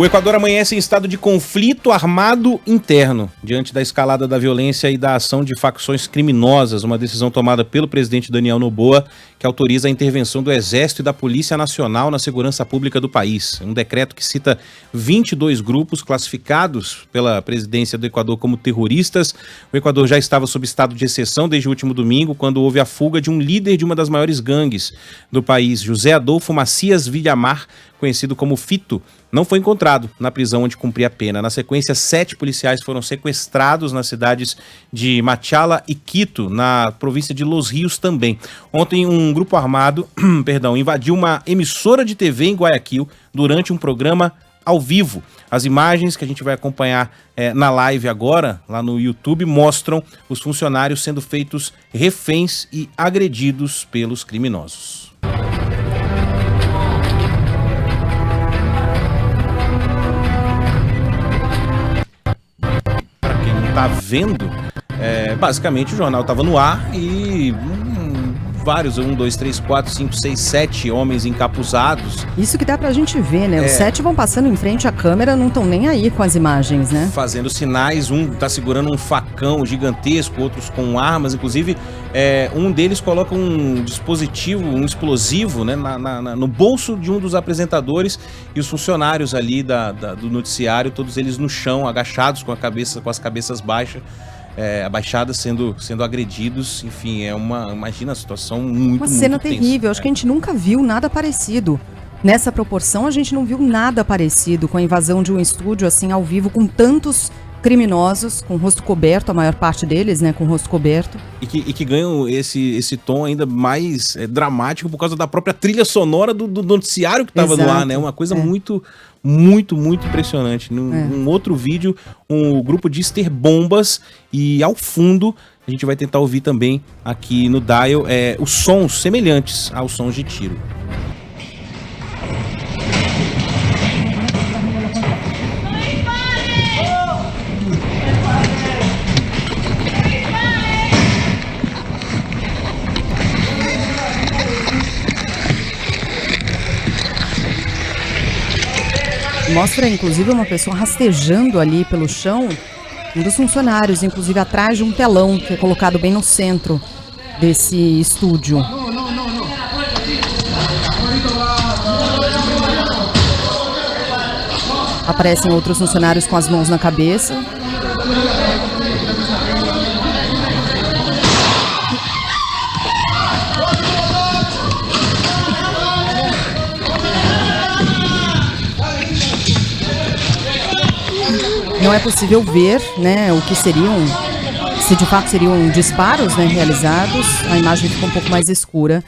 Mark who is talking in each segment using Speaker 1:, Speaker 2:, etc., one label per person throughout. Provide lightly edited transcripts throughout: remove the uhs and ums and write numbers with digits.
Speaker 1: O Equador amanhece em estado de conflito armado interno, diante da escalada da violência e da ação de facções criminosas, uma decisão tomada pelo presidente Daniel Noboa, que autoriza a intervenção do Exército e da Polícia Nacional na segurança pública do país. Um decreto que cita 22 grupos classificados pela presidência do Equador como terroristas. O Equador já estava sob estado de exceção desde o último domingo, quando houve a fuga de um líder de uma das maiores gangues do país, José Adolfo Macias Villamar, conhecido como Fito, não foi encontrado na prisão onde cumpria a pena. Na sequência, 7 policiais foram sequestrados nas cidades de Machala e Quito, na província de Los Rios também. Ontem, um grupo armado invadiu uma emissora de TV em Guayaquil durante um programa ao vivo. As imagens que a gente vai acompanhar na live agora, lá no YouTube, mostram os funcionários sendo feitos reféns e agredidos pelos criminosos. Tá vendo, basicamente o jornal estava no ar e vários, 1, 2, 3, 4, 5, 6, 7 homens encapuzados.
Speaker 2: Isso que dá pra gente ver, né? Os 7 vão passando em frente à câmera, não estão nem aí com as imagens, né? Fazendo sinais, um tá segurando um facão gigantesco, outros com armas, inclusive um deles coloca um dispositivo, um explosivo, né, no bolso de um dos apresentadores, e os funcionários ali do noticiário, todos eles no chão, agachados, com as cabeças baixas. Abaixadas sendo agredidos, enfim, imagina a situação muito cena
Speaker 1: muito
Speaker 2: terrível,
Speaker 1: tensa.
Speaker 2: Acho que a gente nunca viu nada parecido. Nessa proporção, a gente não viu nada parecido com a invasão de um estúdio assim ao vivo, com tantos criminosos, com o rosto coberto, a maior parte deles, né, com o rosto coberto. E que ganham esse tom ainda mais dramático por causa da própria trilha sonora do noticiário que estava no ar, né? Uma coisa muito impressionante. Num outro vídeo, um grupo diz ter bombas e ao fundo a gente vai tentar ouvir também aqui no dial os sons semelhantes aos sons de tiro. Mostra, inclusive, uma pessoa rastejando ali pelo chão, um dos funcionários, inclusive atrás de um telão que é colocado bem no centro desse estúdio. Aparecem outros funcionários com as mãos na cabeça. Não é possível ver, né, o que seriam, se de fato seriam disparos, né, realizados. A imagem fica um pouco mais escura.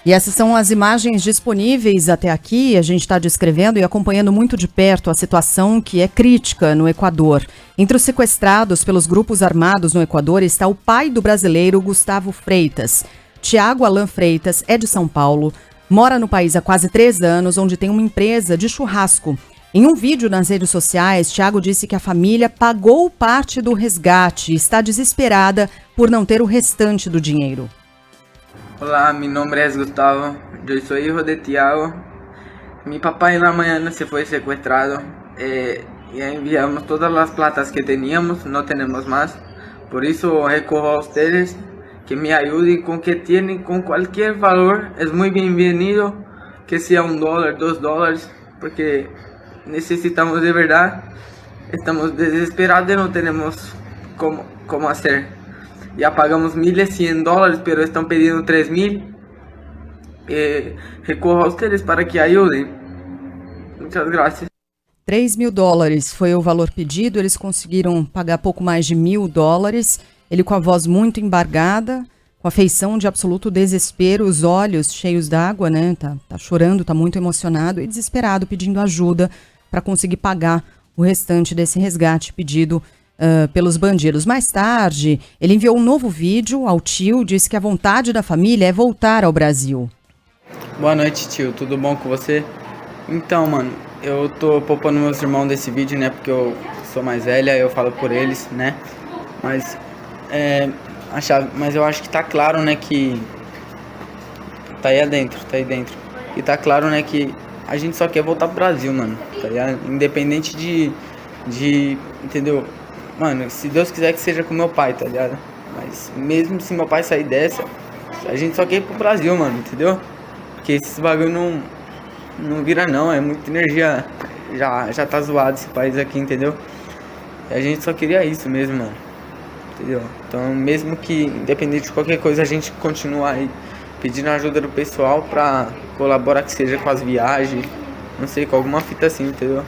Speaker 2: E essas são as imagens disponíveis até aqui. A gente está descrevendo e acompanhando muito de perto a situação que é crítica no Equador. Entre os sequestrados pelos grupos armados no Equador está o pai do brasileiro Gustavo Freitas. Tiago Alan Freitas é de São Paulo, mora no país há quase 3 anos, onde tem uma empresa de churrasco. Em um vídeo nas redes sociais, Tiago disse que a família pagou parte do resgate e está desesperada por não ter o restante do dinheiro.
Speaker 3: Olá, meu nome é Gustavo, eu sou filho de Tiago. Mi papá na manhã se foi sequestrado e enviamos todas as platas que teníamos, não temos mais. Por isso recorro a vocês que me ajudem com o que têm, com qualquer valor. É muito bem-vindo, que seja $1, $2, porque necesitamos de verdade, estamos desesperados e não temos como fazer. Já pagamos $1.100, mas estão pedindo $3.000. Recorro a vocês para que ajudem. Muitas graças.
Speaker 2: $3.000 foi o valor pedido, eles conseguiram pagar pouco mais de $1.000. Ele com a voz muito embargada, com a feição de absoluto desespero, os olhos cheios d'água, né? Tá chorando, tá muito emocionado e desesperado, pedindo ajuda para conseguir pagar o restante desse resgate pedido pelos bandidos. Mais tarde, ele enviou um novo vídeo ao tio, disse que a vontade da família é voltar ao Brasil.
Speaker 3: Boa noite, tio. Tudo bom com você? Então, mano, eu tô poupando meus irmãos desse vídeo, né? Porque eu sou mais velha, eu falo por eles, né? Mas eu acho que tá claro, né, que tá aí dentro. E tá claro, né, que a gente só quer voltar pro Brasil, mano. tá ligado? Independente entendeu? Mano, se Deus quiser que seja com meu pai, tá ligado? Mas mesmo se meu pai sair dessa, a gente só quer ir pro Brasil, mano, entendeu? Porque esse bagulho não vira não, é muita energia, já tá zoado esse país aqui, entendeu? E a gente só queria isso mesmo, mano, entendeu? Então mesmo que, independente de qualquer coisa, a gente continua aí pedindo ajuda do pessoal pra colaborar que seja com as viagens, não sei, com alguma fita assim, entendeu?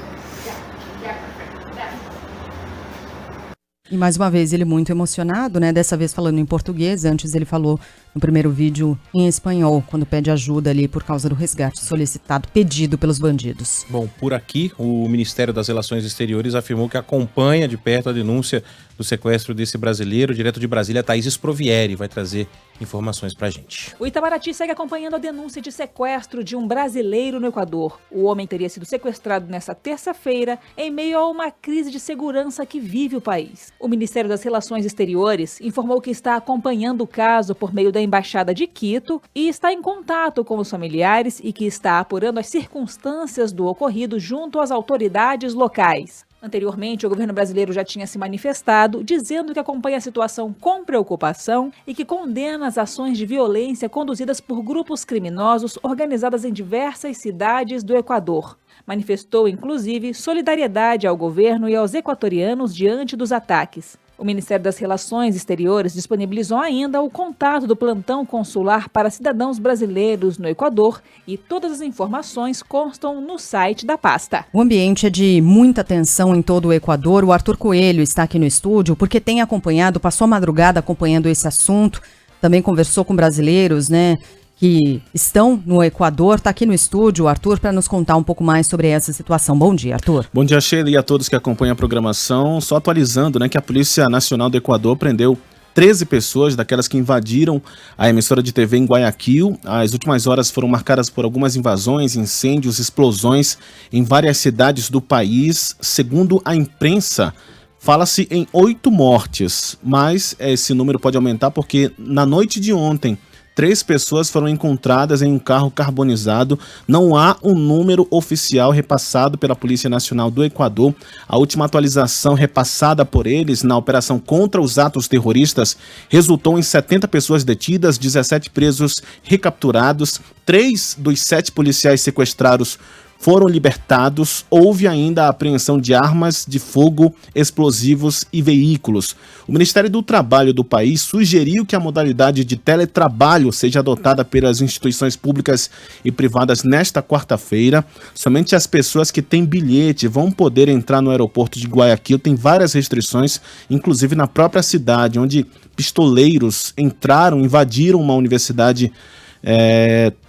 Speaker 2: E mais uma vez ele muito emocionado, né? Dessa vez falando em português. Antes ele falou no primeiro vídeo em espanhol, quando pede ajuda ali por causa do resgate solicitado, pedido pelos bandidos.
Speaker 1: Bom, por aqui, o Ministério das Relações Exteriores afirmou que acompanha de perto a denúncia do sequestro desse brasileiro. Direto de Brasília, Thaís Sprovieri vai trazer informações pra gente.
Speaker 4: O Itamaraty segue acompanhando a denúncia de sequestro de um brasileiro no Equador. O homem teria sido sequestrado nesta terça-feira em meio a uma crise de segurança que vive o país. O Ministério das Relações Exteriores informou que está acompanhando o caso por meio da Embaixada de Quito e está em contato com os familiares e que está apurando as circunstâncias do ocorrido junto às autoridades locais. Anteriormente, o governo brasileiro já tinha se manifestado, dizendo que acompanha a situação com preocupação e que condena as ações de violência conduzidas por grupos criminosos organizadas em diversas cidades do Equador. Manifestou, inclusive, solidariedade ao governo e aos equatorianos diante dos ataques. O Ministério das Relações Exteriores disponibilizou ainda o contato do plantão consular para cidadãos brasileiros no Equador e todas as informações constam no site da pasta.
Speaker 2: O ambiente é de muita tensão em todo o Equador. O Arthur Coelho está aqui no estúdio porque tem acompanhado, passou a madrugada acompanhando esse assunto, também conversou com brasileiros, né, que estão no Equador. Está aqui no estúdio o Arthur para nos contar um pouco mais sobre essa situação. Bom dia, Arthur.
Speaker 5: Bom dia, Sheila, e a todos que acompanham a programação. Só atualizando, né, que a Polícia Nacional do Equador prendeu 13 pessoas daquelas que invadiram a emissora de TV em Guayaquil. As últimas horas foram marcadas por algumas invasões, incêndios, explosões em várias cidades do país. Segundo a imprensa, fala-se em 8 mortes, mas esse número pode aumentar porque na noite de ontem 3 pessoas foram encontradas em um carro carbonizado. Não há um número oficial repassado pela Polícia Nacional do Equador. A última atualização repassada por eles na operação contra os atos terroristas resultou em 70 pessoas detidas, 17 presos recapturados, 3 dos 7 policiais sequestrados foram libertados. Houve ainda a apreensão de armas de fogo, explosivos e veículos. O Ministério do Trabalho do país sugeriu que a modalidade de teletrabalho seja adotada pelas instituições públicas e privadas nesta quarta-feira. Somente as pessoas que têm bilhete vão poder entrar no aeroporto de Guayaquil. Tem várias restrições, inclusive na própria cidade, onde pistoleiros entraram, invadiram uma universidade.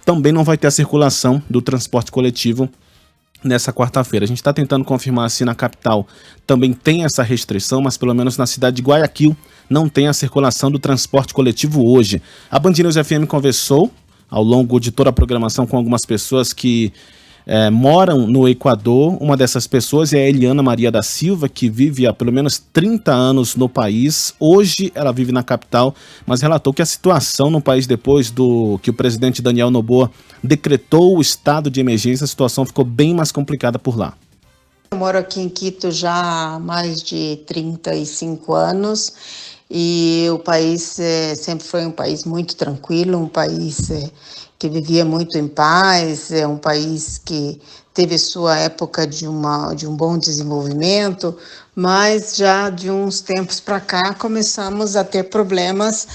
Speaker 5: Também não vai ter a circulação do transporte coletivo nessa quarta-feira. A gente está tentando confirmar se na capital também tem essa restrição, mas pelo menos na cidade de Guayaquil não tem a circulação do transporte coletivo hoje. A Band News FM conversou ao longo de toda a programação com algumas pessoas que moram no Equador. Uma dessas pessoas é a Eliana Maria da Silva, que vive há pelo menos 30 anos no país. Hoje ela vive na capital, mas relatou que a situação no país, depois que o presidente Daniel Noboa decretou o estado de emergência, a situação ficou bem mais complicada por lá.
Speaker 6: Eu moro aqui em Quito já há mais de 35 anos e o país sempre foi um país muito tranquilo, um país que vivia muito em paz, é um país que teve sua época de um bom desenvolvimento, mas já de uns tempos para cá começamos a ter problemas.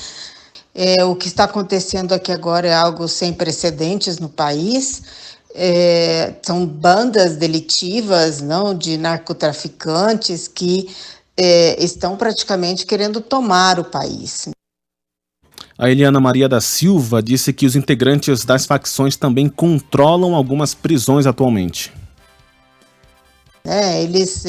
Speaker 6: O que está acontecendo aqui agora é algo sem precedentes no país. São bandas delitivas, não, de narcotraficantes que estão praticamente querendo tomar o país.
Speaker 5: A Eliana Maria da Silva disse que os integrantes das facções também controlam algumas prisões atualmente.
Speaker 6: Eles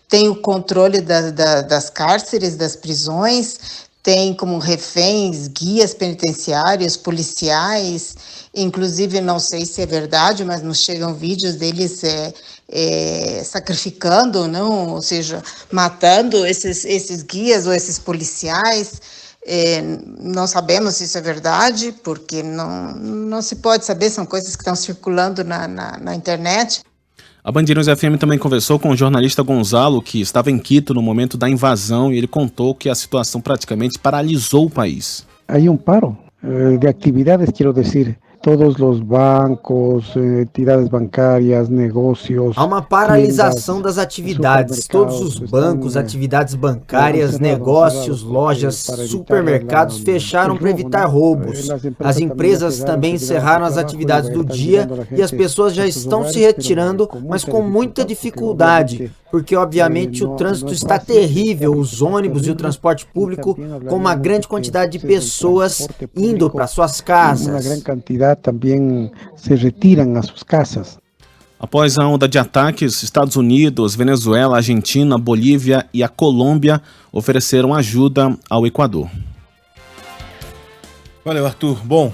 Speaker 6: têm o controle das cárceres, das prisões, têm como reféns guias penitenciários, policiais, inclusive não sei se é verdade, mas nos chegam vídeos deles sacrificando, não? Ou seja, matando esses guias ou esses policiais. Não sabemos se isso é verdade, porque não se pode saber, são coisas que estão circulando na internet.
Speaker 5: A Band News FM também conversou com o jornalista Gonzalo, que estava em Quito no momento da invasão, e ele contou que a situação praticamente paralisou o país.
Speaker 7: Há paro de atividades, quero dizer. Todos os bancos, entidades bancárias, negócios.
Speaker 8: Há uma paralisação das atividades. Todos os bancos, atividades bancárias, negócios, lojas, supermercados fecharam para evitar roubos. As empresas também encerraram as atividades do dia e as pessoas já estão se retirando, mas com muita dificuldade, porque obviamente o trânsito está terrível, os ônibus e o transporte público, com uma grande quantidade de pessoas indo para suas casas.
Speaker 7: Uma grande quantidade também se retiram às suas casas.
Speaker 5: Após a onda de ataques, Estados Unidos, Venezuela, Argentina, Bolívia e a Colômbia ofereceram ajuda ao Equador.
Speaker 1: Valeu, Arthur. Bom,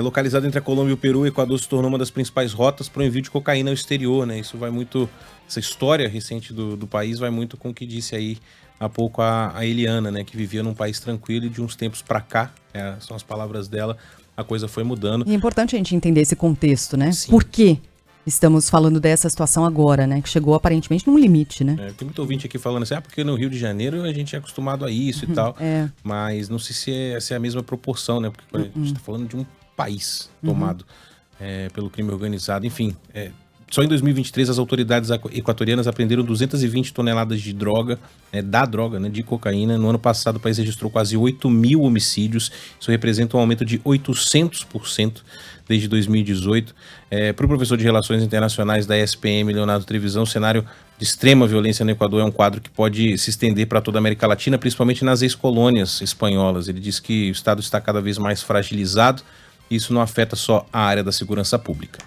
Speaker 1: localizado entre a Colômbia e o Peru, o Equador se tornou uma das principais rotas para o envio de cocaína ao exterior, né? Isso vai muito, essa história recente do país vai muito com o que disse aí há pouco a Eliana, né? Que vivia num país tranquilo e de uns tempos para cá, são as palavras dela, a coisa foi mudando.
Speaker 2: E é importante a gente entender esse contexto, né?
Speaker 1: Sim.
Speaker 2: Por quê? Estamos falando dessa situação agora, né? Que chegou aparentemente num limite, né?
Speaker 1: Tem muito ouvinte aqui falando assim, porque no Rio de Janeiro a gente é acostumado a isso e tal. Mas não sei se é a mesma proporção, né? Porque a gente está falando de um país tomado pelo crime organizado. Enfim, só em 2023 as autoridades equatorianas apreenderam 220 toneladas de droga, de cocaína. No ano passado o país registrou quase 8 mil homicídios. Isso representa um aumento de 800% desde 2018. Para o professor de Relações Internacionais da SPM, Leonardo Trevisan, o cenário de extrema violência no Equador é um quadro que pode se estender para toda a América Latina, principalmente nas ex-colônias espanholas. Ele diz que o Estado está cada vez mais fragilizado e isso não afeta só a área da segurança pública.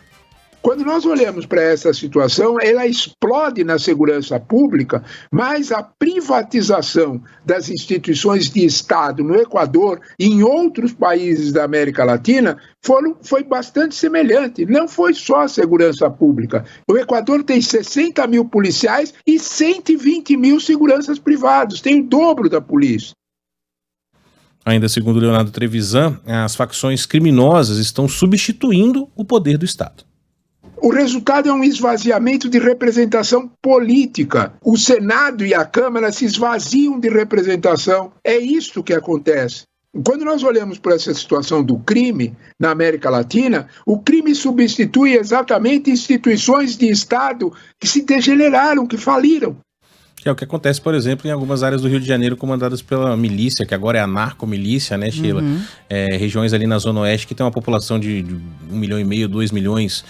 Speaker 9: Quando nós olhamos para essa situação, ela explode na segurança pública, mas a privatização das instituições de Estado no Equador e em outros países da América Latina foi bastante semelhante. Não foi só a segurança pública. O Equador tem 60 mil policiais e 120 mil seguranças privados, tem o dobro da polícia.
Speaker 1: Ainda segundo Leonardo Trevisan, as facções criminosas estão substituindo o poder do Estado.
Speaker 9: O resultado é um esvaziamento de representação política. O Senado e a Câmara se esvaziam de representação. É isso que acontece. Quando nós olhamos para essa situação do crime na América Latina, o crime substitui exatamente instituições de Estado que se degeneraram, que faliram.
Speaker 1: Que é o que acontece, por exemplo, em algumas áreas do Rio de Janeiro comandadas pela milícia, que agora é a narcomilícia, né, Sheila? Regiões ali na Zona Oeste que tem uma população de 1,5 milhão, 2 milhões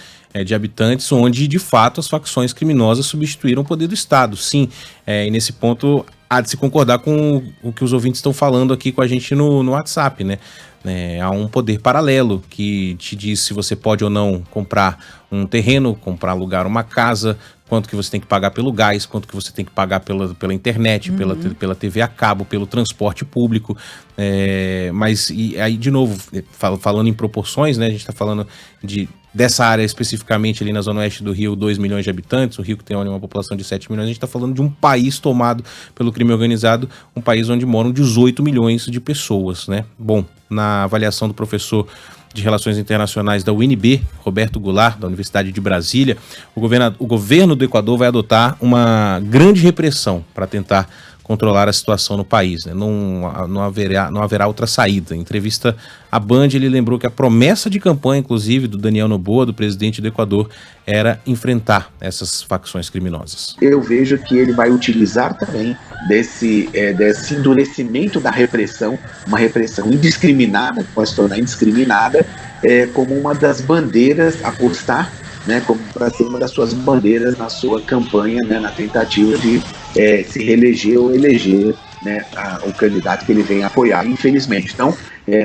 Speaker 1: de habitantes, onde, de fato, as facções criminosas substituíram o poder do Estado. Sim, e nesse ponto há de se concordar com o que os ouvintes estão falando aqui com a gente no WhatsApp, né? Há um poder paralelo que te diz se você pode ou não comprar um terreno, alugar uma casa, quanto que você tem que pagar pelo gás, quanto que você tem que pagar pela internet, pela TV a cabo, pelo transporte público. Mas e aí, de novo, falando em proporções, né, a gente está falando dessa área especificamente ali na Zona Oeste do Rio, 2 milhões de habitantes, o Rio que tem uma população de 7 milhões, a gente está falando de um país tomado pelo crime organizado, um país onde moram 18 milhões de pessoas, né? Bom, na avaliação do professor de Relações Internacionais da UNB, Roberto Goulart, da Universidade de Brasília, o governo do Equador vai adotar uma grande repressão para tentar controlar a situação no país, né? Não haverá outra saída. Em entrevista à Band, ele lembrou que a promessa de campanha, inclusive, do Daniel Noboa, do presidente do Equador, era enfrentar essas facções criminosas.
Speaker 10: Eu vejo que ele vai utilizar também desse endurecimento da repressão, uma repressão indiscriminada, que pode se tornar indiscriminada, como uma das bandeiras a postar, né, como para ser uma das suas bandeiras na sua campanha, né, na tentativa de se reeleger ou eleger, né, o candidato que ele vem apoiar, infelizmente. Então,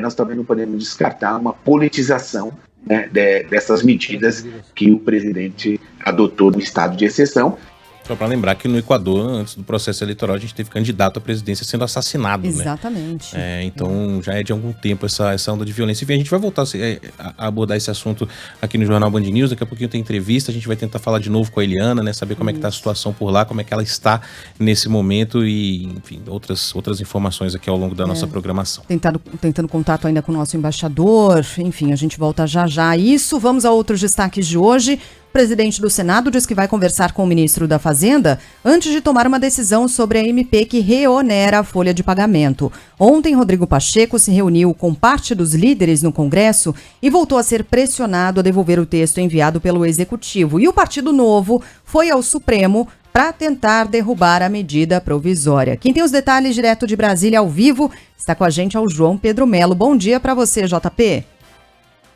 Speaker 10: nós também não podemos descartar uma politização, né, dessas medidas que o presidente adotou no estado de exceção.
Speaker 1: Só para lembrar que no Equador, antes do processo eleitoral, a gente teve candidato à presidência sendo assassinado.
Speaker 2: Exatamente.
Speaker 1: Né? Então já é de algum tempo essa onda de violência. Enfim, a gente vai voltar a abordar esse assunto aqui no Jornal Band News. Daqui a pouquinho tem entrevista, a gente vai tentar falar de novo com a Eliana, né? Saber como é que está a situação por lá, como é que ela está nesse momento e, enfim, outras informações aqui ao longo da nossa programação.
Speaker 2: Tentando contato ainda com o nosso embaixador. Enfim, a gente volta já já a isso. Vamos a outros destaques de hoje. O presidente do Senado diz que vai conversar com o ministro da Fazenda antes de tomar uma decisão sobre a MP que reonera a folha de pagamento. Ontem, Rodrigo Pacheco se reuniu com parte dos líderes no Congresso e voltou a ser pressionado a devolver o texto enviado pelo Executivo. E o Partido Novo foi ao Supremo para tentar derrubar a medida provisória. Quem tem os detalhes direto de Brasília ao vivo está com a gente, é o João Pedro Melo. Bom dia para você, JP.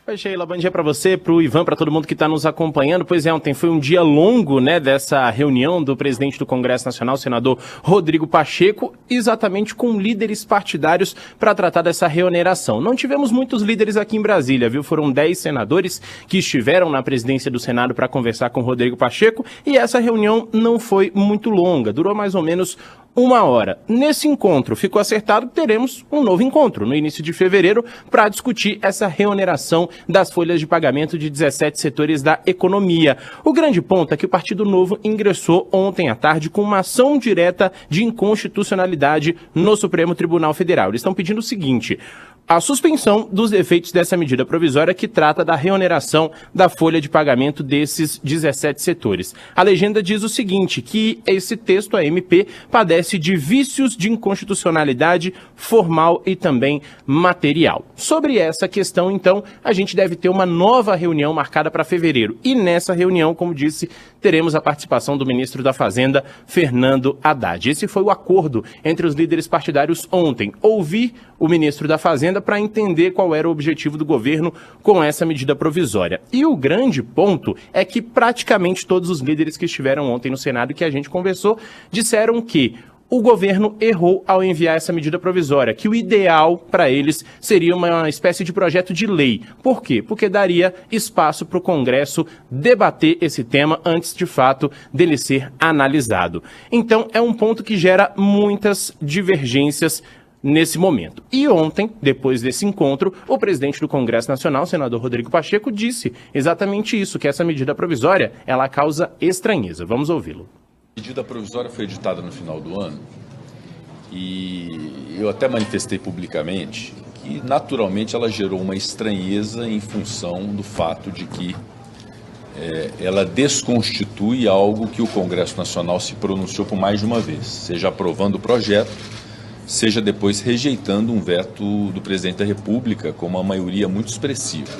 Speaker 11: Oi, Sheila, bom dia para você, para o Ivan, para todo mundo que está nos acompanhando. Pois é, ontem foi um dia longo, né, dessa reunião do presidente do Congresso Nacional, senador Rodrigo Pacheco, exatamente com líderes partidários para tratar dessa reoneração. Não tivemos muitos líderes aqui em Brasília, viu? Foram 10 senadores que estiveram na presidência do Senado para conversar com Rodrigo Pacheco e essa reunião não foi muito longa, durou mais ou menos 1 hora. Nesse encontro ficou acertado que teremos um novo encontro no início de fevereiro para discutir essa reoneração das folhas de pagamento de 17 setores da economia. O grande ponto é que o Partido Novo ingressou ontem à tarde com uma ação direta de inconstitucionalidade no Supremo Tribunal Federal. Eles estão pedindo o seguinte: a suspensão dos efeitos dessa medida provisória que trata da reoneração da folha de pagamento desses 17 setores. A legenda diz o seguinte, que esse texto, a MP, padece de vícios de inconstitucionalidade formal e também material. Sobre essa questão, então, a gente deve ter uma nova reunião marcada para fevereiro. E nessa reunião, como disse, teremos a participação do ministro da Fazenda, Fernando Haddad. Esse foi o acordo entre os líderes partidários ontem. Ouvir o ministro da Fazenda para entender qual era o objetivo do governo com essa medida provisória. E o grande ponto é que praticamente todos os líderes que estiveram ontem no Senado e que a gente conversou disseram que o governo errou ao enviar essa medida provisória, que o ideal para eles seria uma espécie de projeto de lei. Por quê? Porque daria espaço para o Congresso debater esse tema antes, de fato, dele ser analisado. Então, é um ponto que gera muitas divergências nesse momento. E ontem, depois desse encontro, o presidente do Congresso Nacional, o senador Rodrigo Pacheco, disse exatamente isso, que essa medida provisória, ela causa estranheza. Vamos ouvi-lo.
Speaker 12: A medida provisória foi editada no final do ano e eu até manifestei publicamente que, naturalmente, ela gerou uma estranheza em função do fato de que ela desconstitui algo que o Congresso Nacional se pronunciou por mais de uma vez, seja aprovando o projeto, seja depois rejeitando um veto do presidente da República com uma maioria muito expressiva.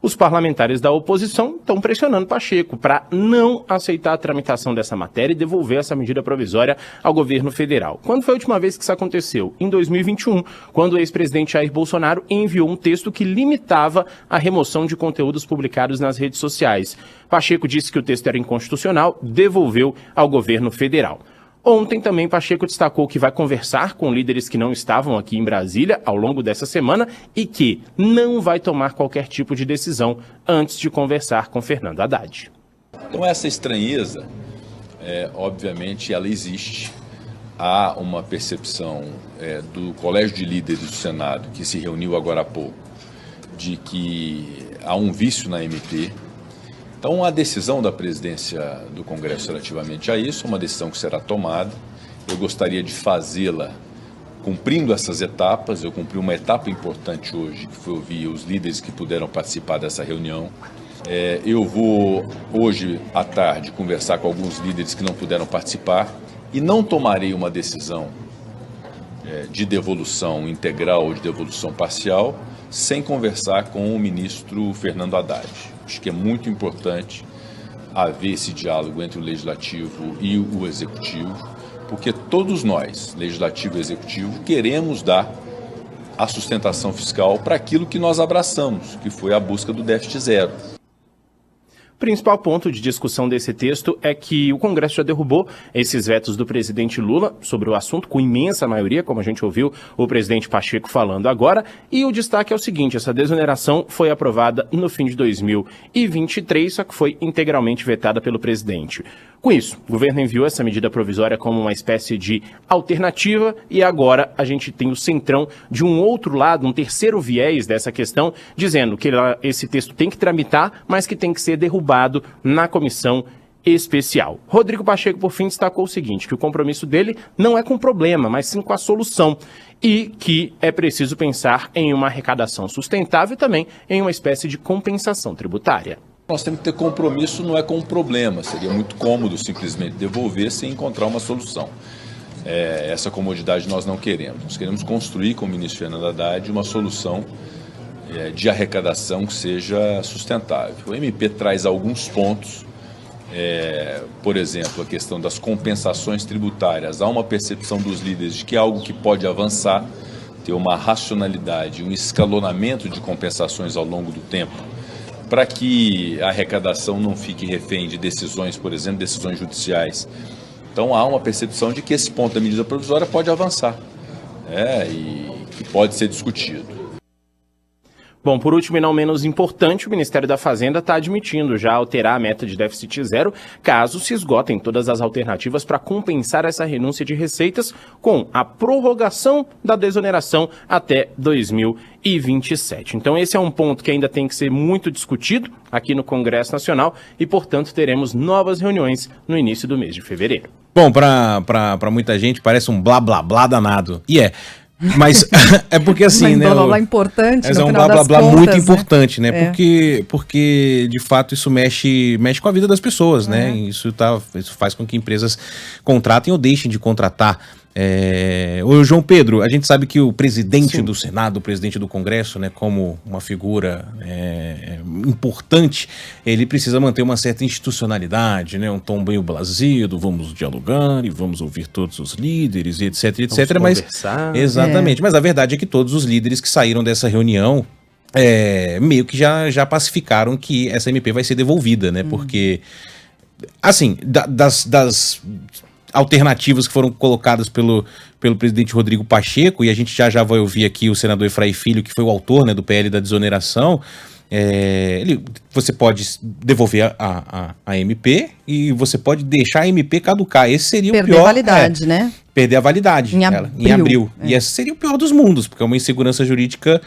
Speaker 11: Os parlamentares da oposição estão pressionando Pacheco para não aceitar a tramitação dessa matéria e devolver essa medida provisória ao governo federal. Quando foi a última vez que isso aconteceu? Em 2021, quando o ex-presidente Jair Bolsonaro enviou um texto que limitava a remoção de conteúdos publicados nas redes sociais. Pacheco disse que o texto era inconstitucional, devolveu ao governo federal. Ontem também Pacheco destacou que vai conversar com líderes que não estavam aqui em Brasília ao longo dessa semana e que não vai tomar qualquer tipo de decisão antes de conversar com Fernando Haddad.
Speaker 12: Então essa estranheza, obviamente, ela existe. Há uma percepção do Colégio de Líderes do Senado, que se reuniu agora há pouco, de que há um vício na MP. Então, a decisão da presidência do Congresso relativamente a isso, uma decisão que será tomada. Eu gostaria de fazê-la cumprindo essas etapas. Eu cumpri uma etapa importante hoje, que foi ouvir os líderes que puderam participar dessa reunião. Eu vou, hoje à tarde, conversar com alguns líderes que não puderam participar e não tomarei uma decisão de devolução integral ou de devolução parcial sem conversar com o ministro Fernando Haddad. Acho que é muito importante haver esse diálogo entre o Legislativo e o Executivo, porque todos nós, Legislativo e Executivo, queremos dar a sustentação fiscal para aquilo que nós abraçamos, que foi a busca do déficit zero.
Speaker 11: O principal ponto de discussão desse texto é que o Congresso já derrubou esses vetos do presidente Lula sobre o assunto, com imensa maioria, como a gente ouviu o presidente Pacheco falando agora, e o destaque é o seguinte: essa desoneração foi aprovada no fim de 2023, só que foi integralmente vetada pelo presidente. Com isso, o governo enviou essa medida provisória como uma espécie de alternativa e agora a gente tem o centrão de um outro lado, um terceiro viés dessa questão, dizendo que esse texto tem que tramitar, mas que tem que ser derrubado na comissão especial. Rodrigo Pacheco, por fim, destacou o seguinte, que o compromisso dele não é com o problema, mas sim com a solução, e que é preciso pensar em uma arrecadação sustentável e também em uma espécie de compensação tributária.
Speaker 12: Nós temos que ter compromisso, não é com o problema. Seria muito cômodo simplesmente devolver sem encontrar uma solução. Essa comodidade nós não queremos. Nós queremos construir com o ministro Fernando Haddad uma solução de arrecadação que seja sustentável. O MP traz alguns pontos, por exemplo, a questão das compensações tributárias. Há uma percepção dos líderes de que é algo que pode avançar, ter uma racionalidade, um escalonamento de compensações ao longo do tempo, para que a arrecadação não fique refém de decisões, por exemplo, decisões judiciais. Então há uma percepção de que esse ponto da medida provisória pode avançar, e pode ser discutido.
Speaker 11: Bom, por último e não menos importante, o Ministério da Fazenda está admitindo já alterar a meta de déficit zero, caso se esgotem todas as alternativas para compensar essa renúncia de receitas com a prorrogação da desoneração até 2027. Então esse é um ponto que ainda tem que ser muito discutido aqui no Congresso Nacional e, portanto, teremos novas reuniões no início do mês de fevereiro.
Speaker 1: Bom, para muita gente parece um blá blá blá danado. E mas é porque assim, né?
Speaker 2: Blá blá blá importante,
Speaker 1: mas é um blá blá blá muito importante, né? Porque de fato isso mexe com a vida das pessoas, né? Isso faz com que empresas contratem ou deixem de contratar. Ô João Pedro, a gente sabe que o presidente do Senado, o presidente do Congresso, né, como uma figura importante, ele precisa manter uma certa institucionalidade, né, um tom bem blazido, vamos dialogar e vamos ouvir todos os líderes e etc, etc. Mas exatamente, mas a verdade é que todos os líderes que saíram dessa reunião meio que já pacificaram que essa MP vai ser devolvida, né, porque assim, das alternativas que foram colocadas pelo presidente Rodrigo Pacheco, e a gente já vai ouvir aqui o senador Efraim Filho, que foi o autor, né, do PL da desoneração. Você pode devolver a MP e você pode deixar a MP caducar. Esse seria o pior.
Speaker 2: Perder a validade, né?
Speaker 1: Perder a validade em abril. E esse seria o pior dos mundos, porque é uma insegurança jurídica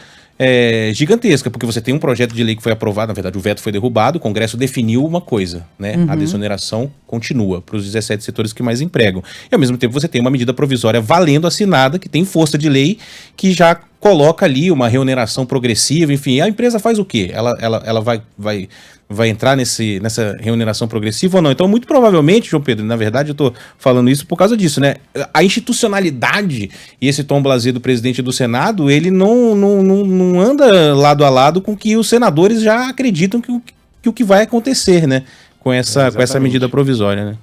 Speaker 1: gigantesca, porque você tem um projeto de lei que foi aprovado, na verdade o veto foi derrubado, o Congresso definiu uma coisa, né? A desoneração continua para os 17 setores que mais empregam. E ao mesmo tempo você tem uma medida provisória valendo assinada, que tem força de lei, que já coloca ali uma reoneração progressiva, enfim. A empresa faz o quê? Ela vai entrar nessa reoneração progressiva ou não? Então, muito provavelmente, João Pedro, na verdade eu estou falando isso por causa disso, né? A institucionalidade e esse tom blasé do presidente do Senado, ele não anda lado a lado com que os senadores já acreditam que o que vai acontecer, né? Com essa medida provisória, né?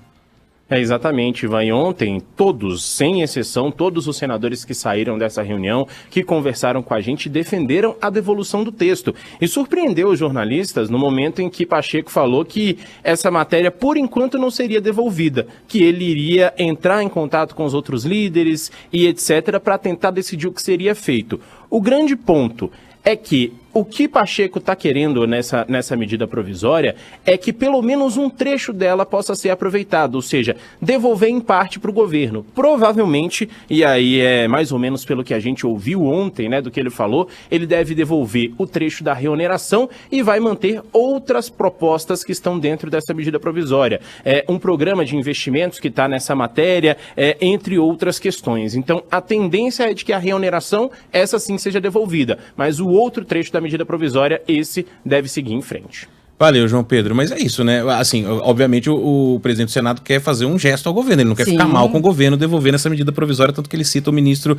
Speaker 11: Exatamente, Ivan. E ontem, todos, sem exceção, todos os senadores que saíram dessa reunião, que conversaram com a gente, defenderam a devolução do texto. E surpreendeu os jornalistas no momento em que Pacheco falou que essa matéria, por enquanto, não seria devolvida, que ele iria entrar em contato com os outros líderes e etc. para tentar decidir o que seria feito. O grande ponto é que o que Pacheco está querendo nessa medida provisória é que pelo menos um trecho dela possa ser aproveitado, ou seja, devolver em parte para o governo. Provavelmente, e aí é mais ou menos pelo que a gente ouviu ontem, né, do que ele falou, ele deve devolver o trecho da reoneração e vai manter outras propostas que estão dentro dessa medida provisória. Um programa de investimentos que está nessa matéria, entre outras questões. Então, a tendência é de que a reoneração, essa sim, seja devolvida, mas o outro trecho da medida provisória, esse deve seguir em frente.
Speaker 1: Valeu, João Pedro, mas é isso, né? Assim, obviamente o presidente do Senado quer fazer um gesto ao governo, ele não quer ficar mal com o governo devolvendo essa medida provisória, tanto que ele cita o ministro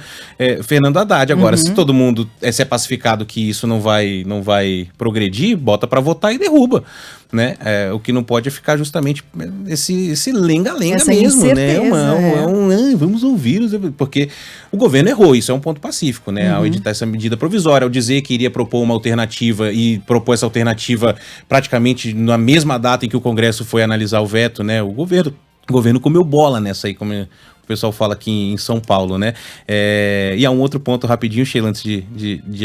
Speaker 1: Fernando Haddad. Agora, se todo mundo se é pacificado que isso não vai progredir, bota pra votar e derruba, né? O que não pode é ficar justamente esse lenga-lenga mesmo, né? Vamos ouvir, porque o governo errou, isso é um ponto pacífico, né? Ao editar essa medida provisória, ao dizer que iria propor uma alternativa e propor essa alternativa praticamente na mesma data em que o Congresso foi analisar o veto, né? O governo comeu bola nessa aí, como o pessoal fala aqui em São Paulo, né? E há um outro ponto rapidinho, Sheila, antes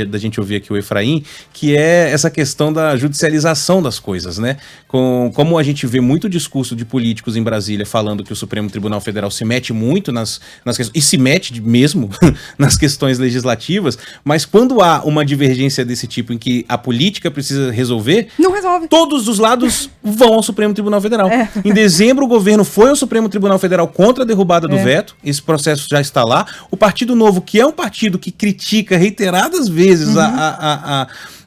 Speaker 1: da gente ouvir aqui o Efraim, que é essa questão da judicialização das coisas, né? Como a gente vê muito discurso de políticos em Brasília falando que o Supremo Tribunal Federal se mete muito nas questões, e se mete mesmo nas questões legislativas, mas quando há uma divergência desse tipo em que a política precisa resolver,
Speaker 2: não resolve.
Speaker 1: Todos os lados vão ao Supremo Tribunal Federal. Em dezembro, o governo foi ao Supremo Tribunal Federal contra a derrubada do veto. Esse processo já está lá. O Partido Novo, que é um partido que critica reiteradas vezes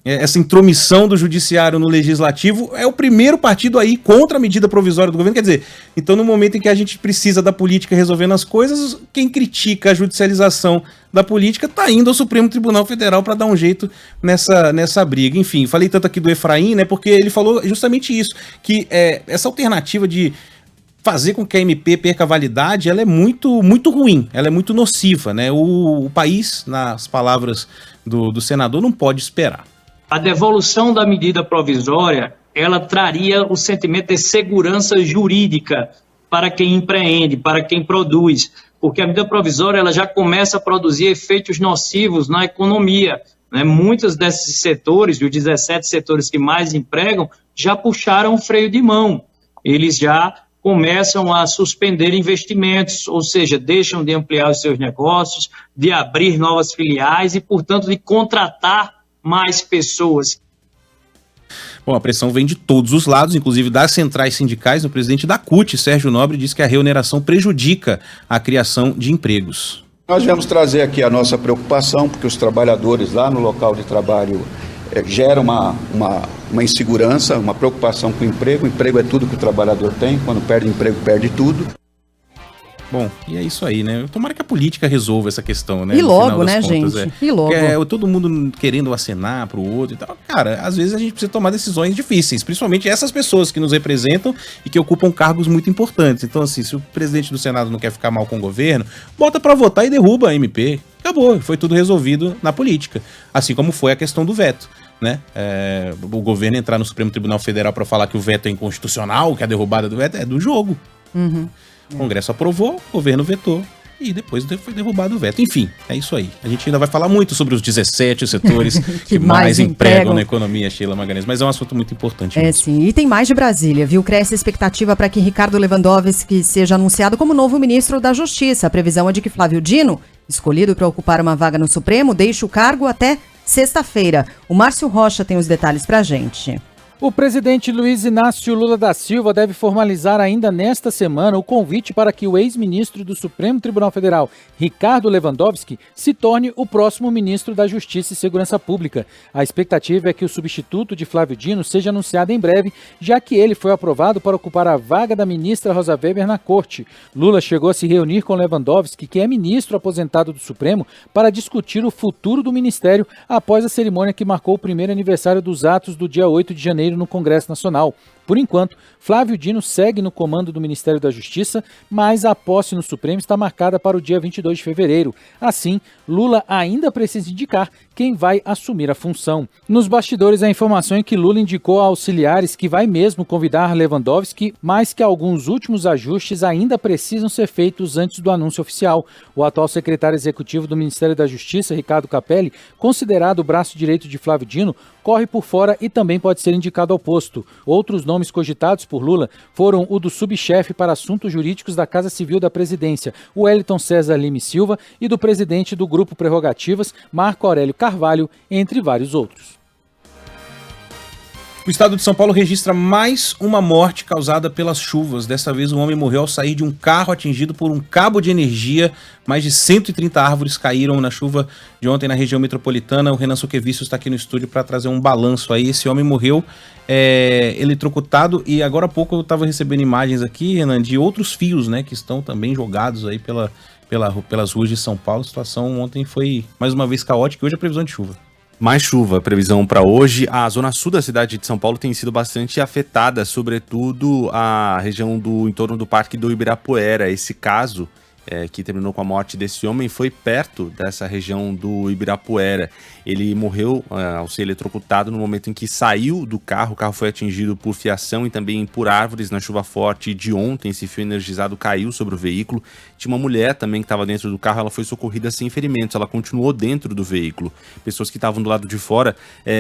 Speaker 1: essa intromissão do judiciário no legislativo, é o primeiro partido aí contra a medida provisória do governo. Quer dizer, então no momento em que a gente precisa da política resolvendo as coisas, quem critica a judicialização da política tá indo ao Supremo Tribunal Federal para dar um jeito nessa briga. Enfim, falei tanto aqui do Efraim, né, porque ele falou justamente isso, que essa alternativa de fazer com que a MP perca a validade, ela é muito, muito ruim, ela é muito nociva, né? O país, nas palavras do senador, não pode esperar.
Speaker 13: A devolução da medida provisória, ela traria o sentimento de segurança jurídica para quem empreende, para quem produz, porque a medida provisória ela já começa a produzir efeitos nocivos na economia, né? Muitos desses setores, os 17 setores que mais empregam, já puxaram o freio de mão, eles já começam a suspender investimentos, ou seja, deixam de ampliar os seus negócios, de abrir novas filiais e, portanto, de contratar mais pessoas.
Speaker 1: Bom, a pressão vem de todos os lados, inclusive das centrais sindicais. O presidente da CUT, Sérgio Nobre, diz que a reoneração prejudica a criação de empregos.
Speaker 14: Nós viemos trazer aqui a nossa preocupação, porque os trabalhadores lá no local de trabalho gera uma insegurança, uma preocupação com o emprego. O emprego é tudo que o trabalhador tem, quando perde emprego, perde tudo.
Speaker 1: Bom, e é isso aí, né? Tomara que a política resolva essa questão, né?
Speaker 2: E logo, né, gente? E logo.
Speaker 1: Todo mundo querendo acenar pro outro e tal. Cara, às vezes a gente precisa tomar decisões difíceis, principalmente essas pessoas que nos representam e que ocupam cargos muito importantes. Então, assim, se o presidente do Senado não quer ficar mal com o governo, bota pra votar e derruba a MP. Acabou, foi tudo resolvido na política. Assim como foi a questão do veto, né? O governo entrar no Supremo Tribunal Federal para falar que o veto é inconstitucional, que a derrubada do veto é do jogo.
Speaker 2: Uhum.
Speaker 1: O Congresso aprovou, o governo vetou e depois foi derrubado o veto. Enfim, é isso aí. A gente ainda vai falar muito sobre os 17 setores que mais empregam na economia, Sheila Magalhães, mas é um assunto muito importante.
Speaker 2: Sim. E tem mais de Brasília, viu? Cresce a expectativa para que Ricardo Lewandowski seja anunciado como novo ministro da Justiça. A previsão é de que Flávio Dino, escolhido para ocupar uma vaga no Supremo, deixe o cargo até sexta-feira. O Márcio Rocha tem os detalhes pra gente.
Speaker 15: O presidente Luiz Inácio Lula da Silva deve formalizar ainda nesta semana o convite para que o ex-ministro do Supremo Tribunal Federal, Ricardo Lewandowski, se torne o próximo ministro da Justiça e Segurança Pública. A expectativa é que o substituto de Flávio Dino seja anunciado em breve, já que ele foi aprovado para ocupar a vaga da ministra Rosa Weber na corte. Lula chegou a se reunir com Lewandowski, que é ministro aposentado do Supremo, para discutir o futuro do ministério após a cerimônia que marcou o primeiro aniversário dos atos do dia 8 de janeiro no Congresso Nacional. Por enquanto, Flávio Dino segue no comando do Ministério da Justiça, mas a posse no Supremo está marcada para o dia 22 de fevereiro. Assim, Lula ainda precisa indicar quem vai assumir a função. Nos bastidores, a informação é que Lula indicou a auxiliares que vai mesmo convidar Lewandowski, mas que alguns últimos ajustes ainda precisam ser feitos antes do anúncio oficial. O atual secretário executivo do Ministério da Justiça, Ricardo Capelli, considerado o braço direito de Flávio Dino, corre por fora e também pode ser indicado ao posto. Outros nomes cogitados por Lula foram o do subchefe para assuntos jurídicos da Casa Civil da Presidência, o Wellington César Lima Silva, e do presidente do Grupo Prerrogativas, Marco Aurélio Carvalho, entre vários outros.
Speaker 1: O estado de São Paulo registra mais uma morte causada pelas chuvas. Dessa vez, um homem morreu ao sair de um carro atingido por um cabo de energia. Mais de 130 árvores caíram na chuva de ontem na região metropolitana. O Renan Soquevicius está aqui no estúdio para trazer um balanço aí. Esse homem morreu eletrocutado e agora há pouco eu estava recebendo imagens aqui, Renan, de outros fios, né, que estão também jogados aí pelas ruas de São Paulo. A situação ontem foi mais uma vez caótica e hoje a previsão de chuva.
Speaker 16: Mais chuva, previsão para hoje. A zona sul da cidade de São Paulo tem sido bastante afetada, sobretudo a região do entorno do Parque do Ibirapuera. Esse caso que terminou com a morte desse homem foi perto dessa região do Ibirapuera. Ele morreu ao ser eletrocutado no momento em que saiu do carro. O carro foi atingido por fiação e também por árvores na chuva forte de ontem. Esse fio energizado caiu sobre o veículo. Tinha uma mulher também que estava dentro do carro. Ela foi socorrida sem ferimentos. Ela continuou dentro do veículo. Pessoas que estavam do lado de fora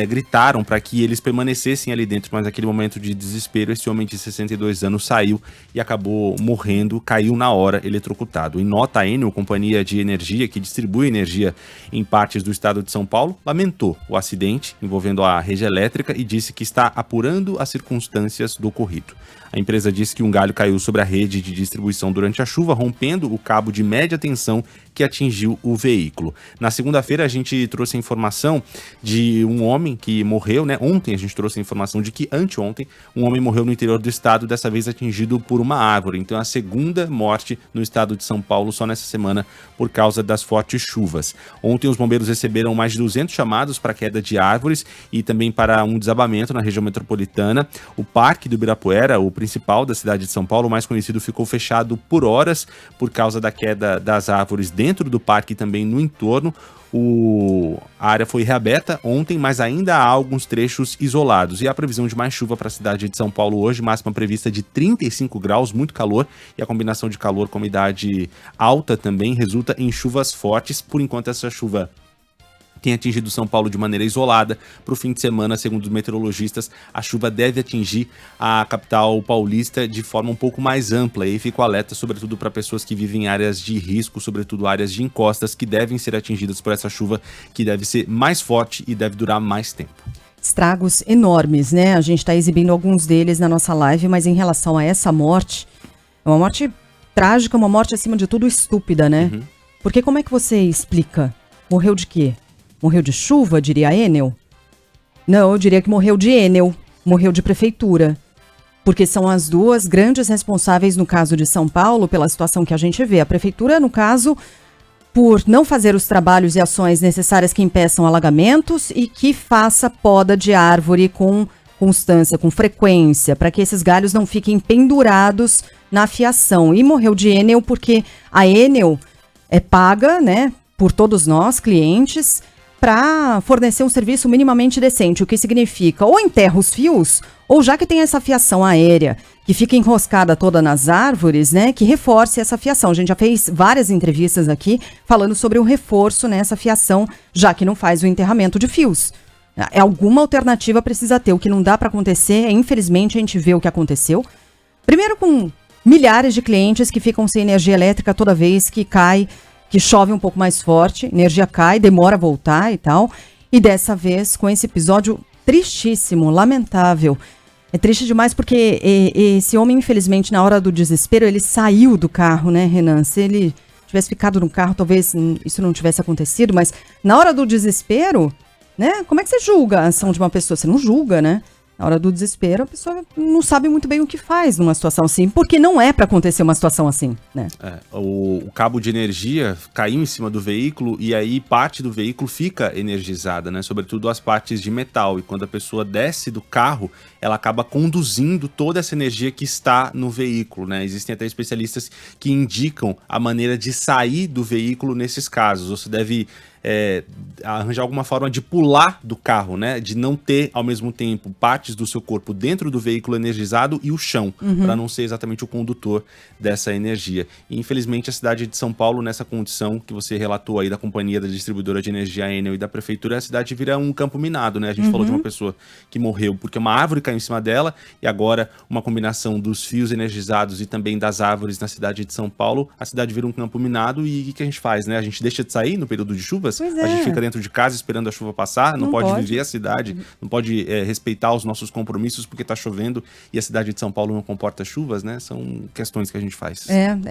Speaker 16: gritaram para que eles permanecessem ali dentro, mas naquele momento de desespero, esse homem de 62 anos saiu e acabou morrendo, caiu na hora, eletrocutado. estado. Em nota, a Enel, companhia de energia que distribui energia em partes do estado de São Paulo, lamentou o acidente envolvendo a rede elétrica e disse que está apurando as circunstâncias do ocorrido. A empresa disse que um galho caiu sobre a rede de distribuição durante a chuva, rompendo o cabo de média tensão que atingiu o veículo. Na segunda-feira, a gente trouxe a informação de um homem que morreu, né? Ontem a gente trouxe a informação de que anteontem um homem morreu no interior do estado, dessa vez atingido por uma árvore. Então, a segunda morte no estado de São Paulo só nessa semana por causa das fortes chuvas. Ontem, os bombeiros receberam mais de 200 chamados para queda de árvores e também para um desabamento na região metropolitana. O Parque do Ibirapuera, o principal da cidade de São Paulo, o mais conhecido, ficou fechado por horas por causa da queda das árvores dentro do parque e também no entorno. A área foi reaberta ontem, mas ainda há alguns trechos isolados. E a previsão de mais chuva para a cidade de São Paulo hoje, máxima prevista de 35 graus, muito calor. E a combinação de calor com umidade alta também resulta em chuvas fortes. Por enquanto, essa chuva tem atingido São Paulo de maneira isolada. Para o fim de semana, segundo os meteorologistas, a chuva deve atingir a capital paulista de forma um pouco mais ampla. E fico alerta, sobretudo para pessoas que vivem em áreas de risco, sobretudo áreas de encostas, que devem ser atingidas por essa chuva, que deve ser mais forte e deve durar mais tempo.
Speaker 2: Estragos enormes, né? A gente está exibindo alguns deles na nossa live, mas em relação a essa morte, é uma morte trágica, uma morte acima de tudo estúpida, né?
Speaker 16: Uhum.
Speaker 2: Porque como é que você explica? Morreu de quê? Morreu de chuva, diria a Enel? Não, eu diria que morreu de Enel, morreu de prefeitura. Porque são as duas grandes responsáveis, no caso de São Paulo, pela situação que a gente vê. A prefeitura, no caso, por não fazer os trabalhos e ações necessárias que impeçam alagamentos e que faça poda de árvore com constância, com frequência, para que esses galhos não fiquem pendurados na fiação. E morreu de Enel porque a Enel é paga, né, por todos nós, clientes, para fornecer um serviço minimamente decente, o que significa ou enterra os fios, ou já que tem essa fiação aérea que fica enroscada toda nas árvores, né, que reforce essa fiação. A gente já fez várias entrevistas aqui falando sobre o reforço nessa fiação, já que não faz o enterramento de fios. Alguma alternativa precisa ter. O que não dá para acontecer, infelizmente, a gente vê o que aconteceu. Primeiro com milhares de clientes que ficam sem energia elétrica toda vez que cai, que chove um pouco mais forte, energia cai, demora a voltar e tal. E dessa vez, com esse episódio tristíssimo, lamentável. É triste demais porque esse homem, infelizmente, na hora do desespero, ele saiu do carro, né, Renan? Se ele tivesse ficado no carro, talvez isso não tivesse acontecido, mas na hora do desespero, né, como é que você julga a ação de uma pessoa? Você não julga, né? Na hora do desespero, a pessoa não sabe muito bem o que faz numa situação assim, porque não é para acontecer uma situação assim, né?
Speaker 16: O cabo de energia caiu em cima do veículo e aí parte do veículo fica energizada, né? Sobretudo as partes de metal. E quando a pessoa desce do carro, ela acaba conduzindo toda essa energia que está no veículo, né? Existem até especialistas que indicam a maneira de sair do veículo nesses casos. Você deve arranjar alguma forma de pular do carro, né? De não ter, ao mesmo tempo, partes do seu corpo dentro do veículo energizado e o chão, para não ser exatamente o condutor dessa energia. E, infelizmente, a cidade de São Paulo, nessa condição que você relatou aí da companhia da distribuidora de energia Enel e da prefeitura, a cidade vira um campo minado, né? A gente falou de uma pessoa que morreu porque uma árvore caiu em cima dela e agora uma combinação dos fios energizados e também das árvores na cidade de São Paulo, a cidade vira um campo minado e o que a gente faz, né? A gente deixa de sair no período de chuvas? A gente fica dentro de casa esperando a chuva passar, não pode viver a cidade, não pode respeitar os nossos compromissos porque está chovendo e a cidade de São Paulo não comporta chuvas, né? São questões que a gente faz.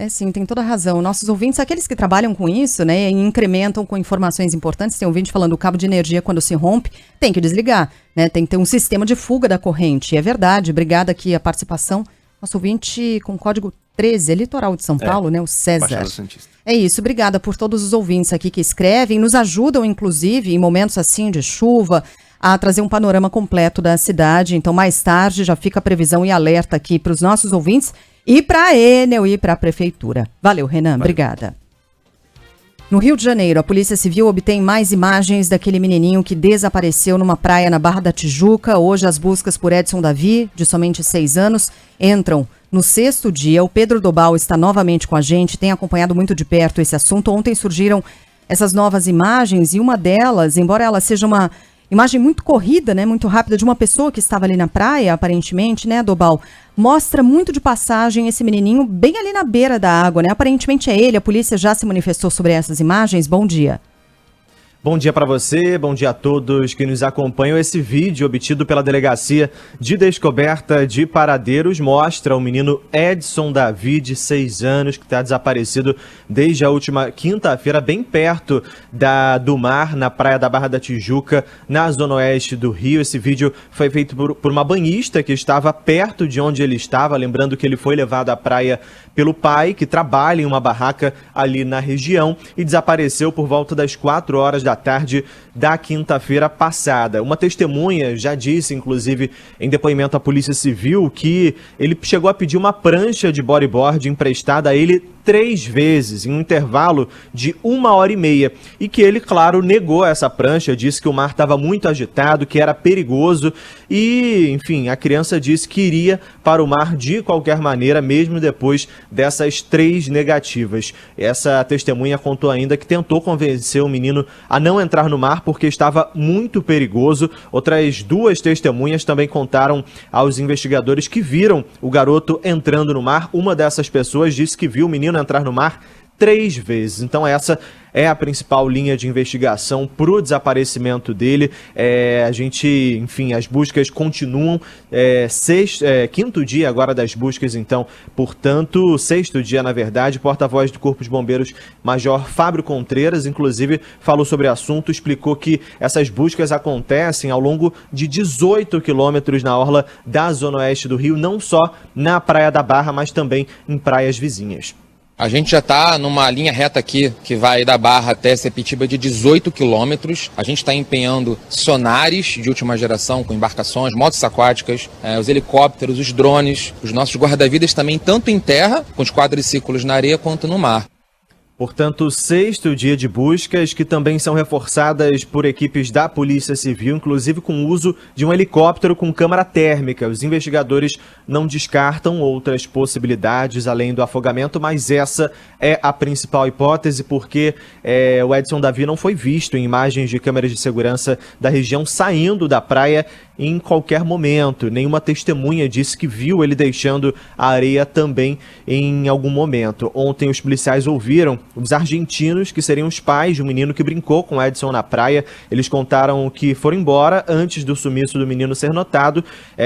Speaker 2: Sim, tem toda a razão. Nossos ouvintes, aqueles que trabalham com isso, né, e incrementam com informações importantes, tem ouvinte falando o cabo de energia quando se rompe, tem que desligar, né? Tem que ter um sistema de fuga da corrente. É verdade, obrigada aqui a participação. Nosso ouvinte com código 13, é litoral de São Paulo, né? O César. É isso, obrigada por todos os ouvintes aqui que escrevem, nos ajudam, inclusive, em momentos assim de chuva, a trazer um panorama completo da cidade. Então, mais tarde, já fica a previsão e alerta aqui para os nossos ouvintes e para a Enel e para a Prefeitura. Valeu, Renan, obrigada. No Rio de Janeiro, a Polícia Civil obtém mais imagens daquele menininho que desapareceu numa praia na Barra da Tijuca. Hoje, as buscas por Edson Davi, de somente 6 anos, entram no 6º dia. O Pedro Dobal está novamente com a gente, tem acompanhado muito de perto esse assunto. Ontem surgiram essas novas imagens e uma delas, embora ela seja uma imagem muito corrida, né, muito rápida, de uma pessoa que estava ali na praia, aparentemente, né, Dobal? Mostra muito de passagem esse menininho bem ali na beira da água, né? Aparentemente é ele, a polícia já se manifestou sobre essas imagens. Bom dia.
Speaker 17: Bom dia para você, bom dia a todos que nos acompanham. Esse vídeo obtido pela Delegacia de Descoberta de Paradeiros mostra o menino Edson Davi, de 6 anos, que está desaparecido desde a última quinta-feira, bem perto do mar, na praia da Barra da Tijuca, na zona oeste do Rio. Esse vídeo foi feito por uma banhista que estava perto de onde ele estava, lembrando que ele foi levado à praia pelo pai, que trabalha em uma barraca ali na região, e desapareceu por volta das 4 horas da tarde da quinta-feira passada. Uma testemunha já disse, inclusive, em depoimento à Polícia Civil, que ele chegou a pedir uma prancha de bodyboard emprestada a ele 3 vezes, em um intervalo de 1h30, e que ele, claro, negou essa prancha, disse que o mar estava muito agitado, que era perigoso e, enfim, a criança disse que iria para o mar de qualquer maneira, mesmo depois dessas 3 negativas. Essa testemunha contou ainda que tentou convencer o menino a não entrar no mar porque estava muito perigoso. Outras 2 testemunhas também contaram aos investigadores que viram o garoto entrando no mar. Uma dessas pessoas disse que viu o menino entrar no mar 3 vezes. Então essa é a principal linha de investigação para o desaparecimento dele. A gente, enfim, as buscas continuam. Quinto dia agora das buscas, então, portanto, 6º dia, na verdade. Porta-voz do Corpo de Bombeiros, Major Fábio Contreiras, inclusive, falou sobre o assunto, explicou que essas buscas acontecem ao longo de 18 quilômetros na orla da zona oeste do Rio, não só na Praia da Barra, mas também em praias vizinhas.
Speaker 18: A gente já está numa linha reta aqui, que vai da Barra até Sepetiba, de 18 quilômetros. A gente está empenhando sonares de última geração, com embarcações, motos aquáticas, os helicópteros, os drones, os nossos guarda-vidas também, tanto em terra, com os quadriciclos na areia, quanto no mar.
Speaker 17: Portanto, 6º dia de buscas, que também são reforçadas por equipes da Polícia Civil, inclusive com o uso de um helicóptero com câmara térmica. Os investigadores não descartam outras possibilidades além do afogamento, mas essa é a principal hipótese, porque o Edson Davi não foi visto em imagens de câmeras de segurança da região saindo da praia em qualquer momento. Nenhuma testemunha disse que viu ele deixando a areia também em algum momento. Ontem os policiais ouviram os argentinos, que seriam os pais de um menino que brincou com Edson na praia. Eles contaram que foram embora antes do sumiço do menino ser notado.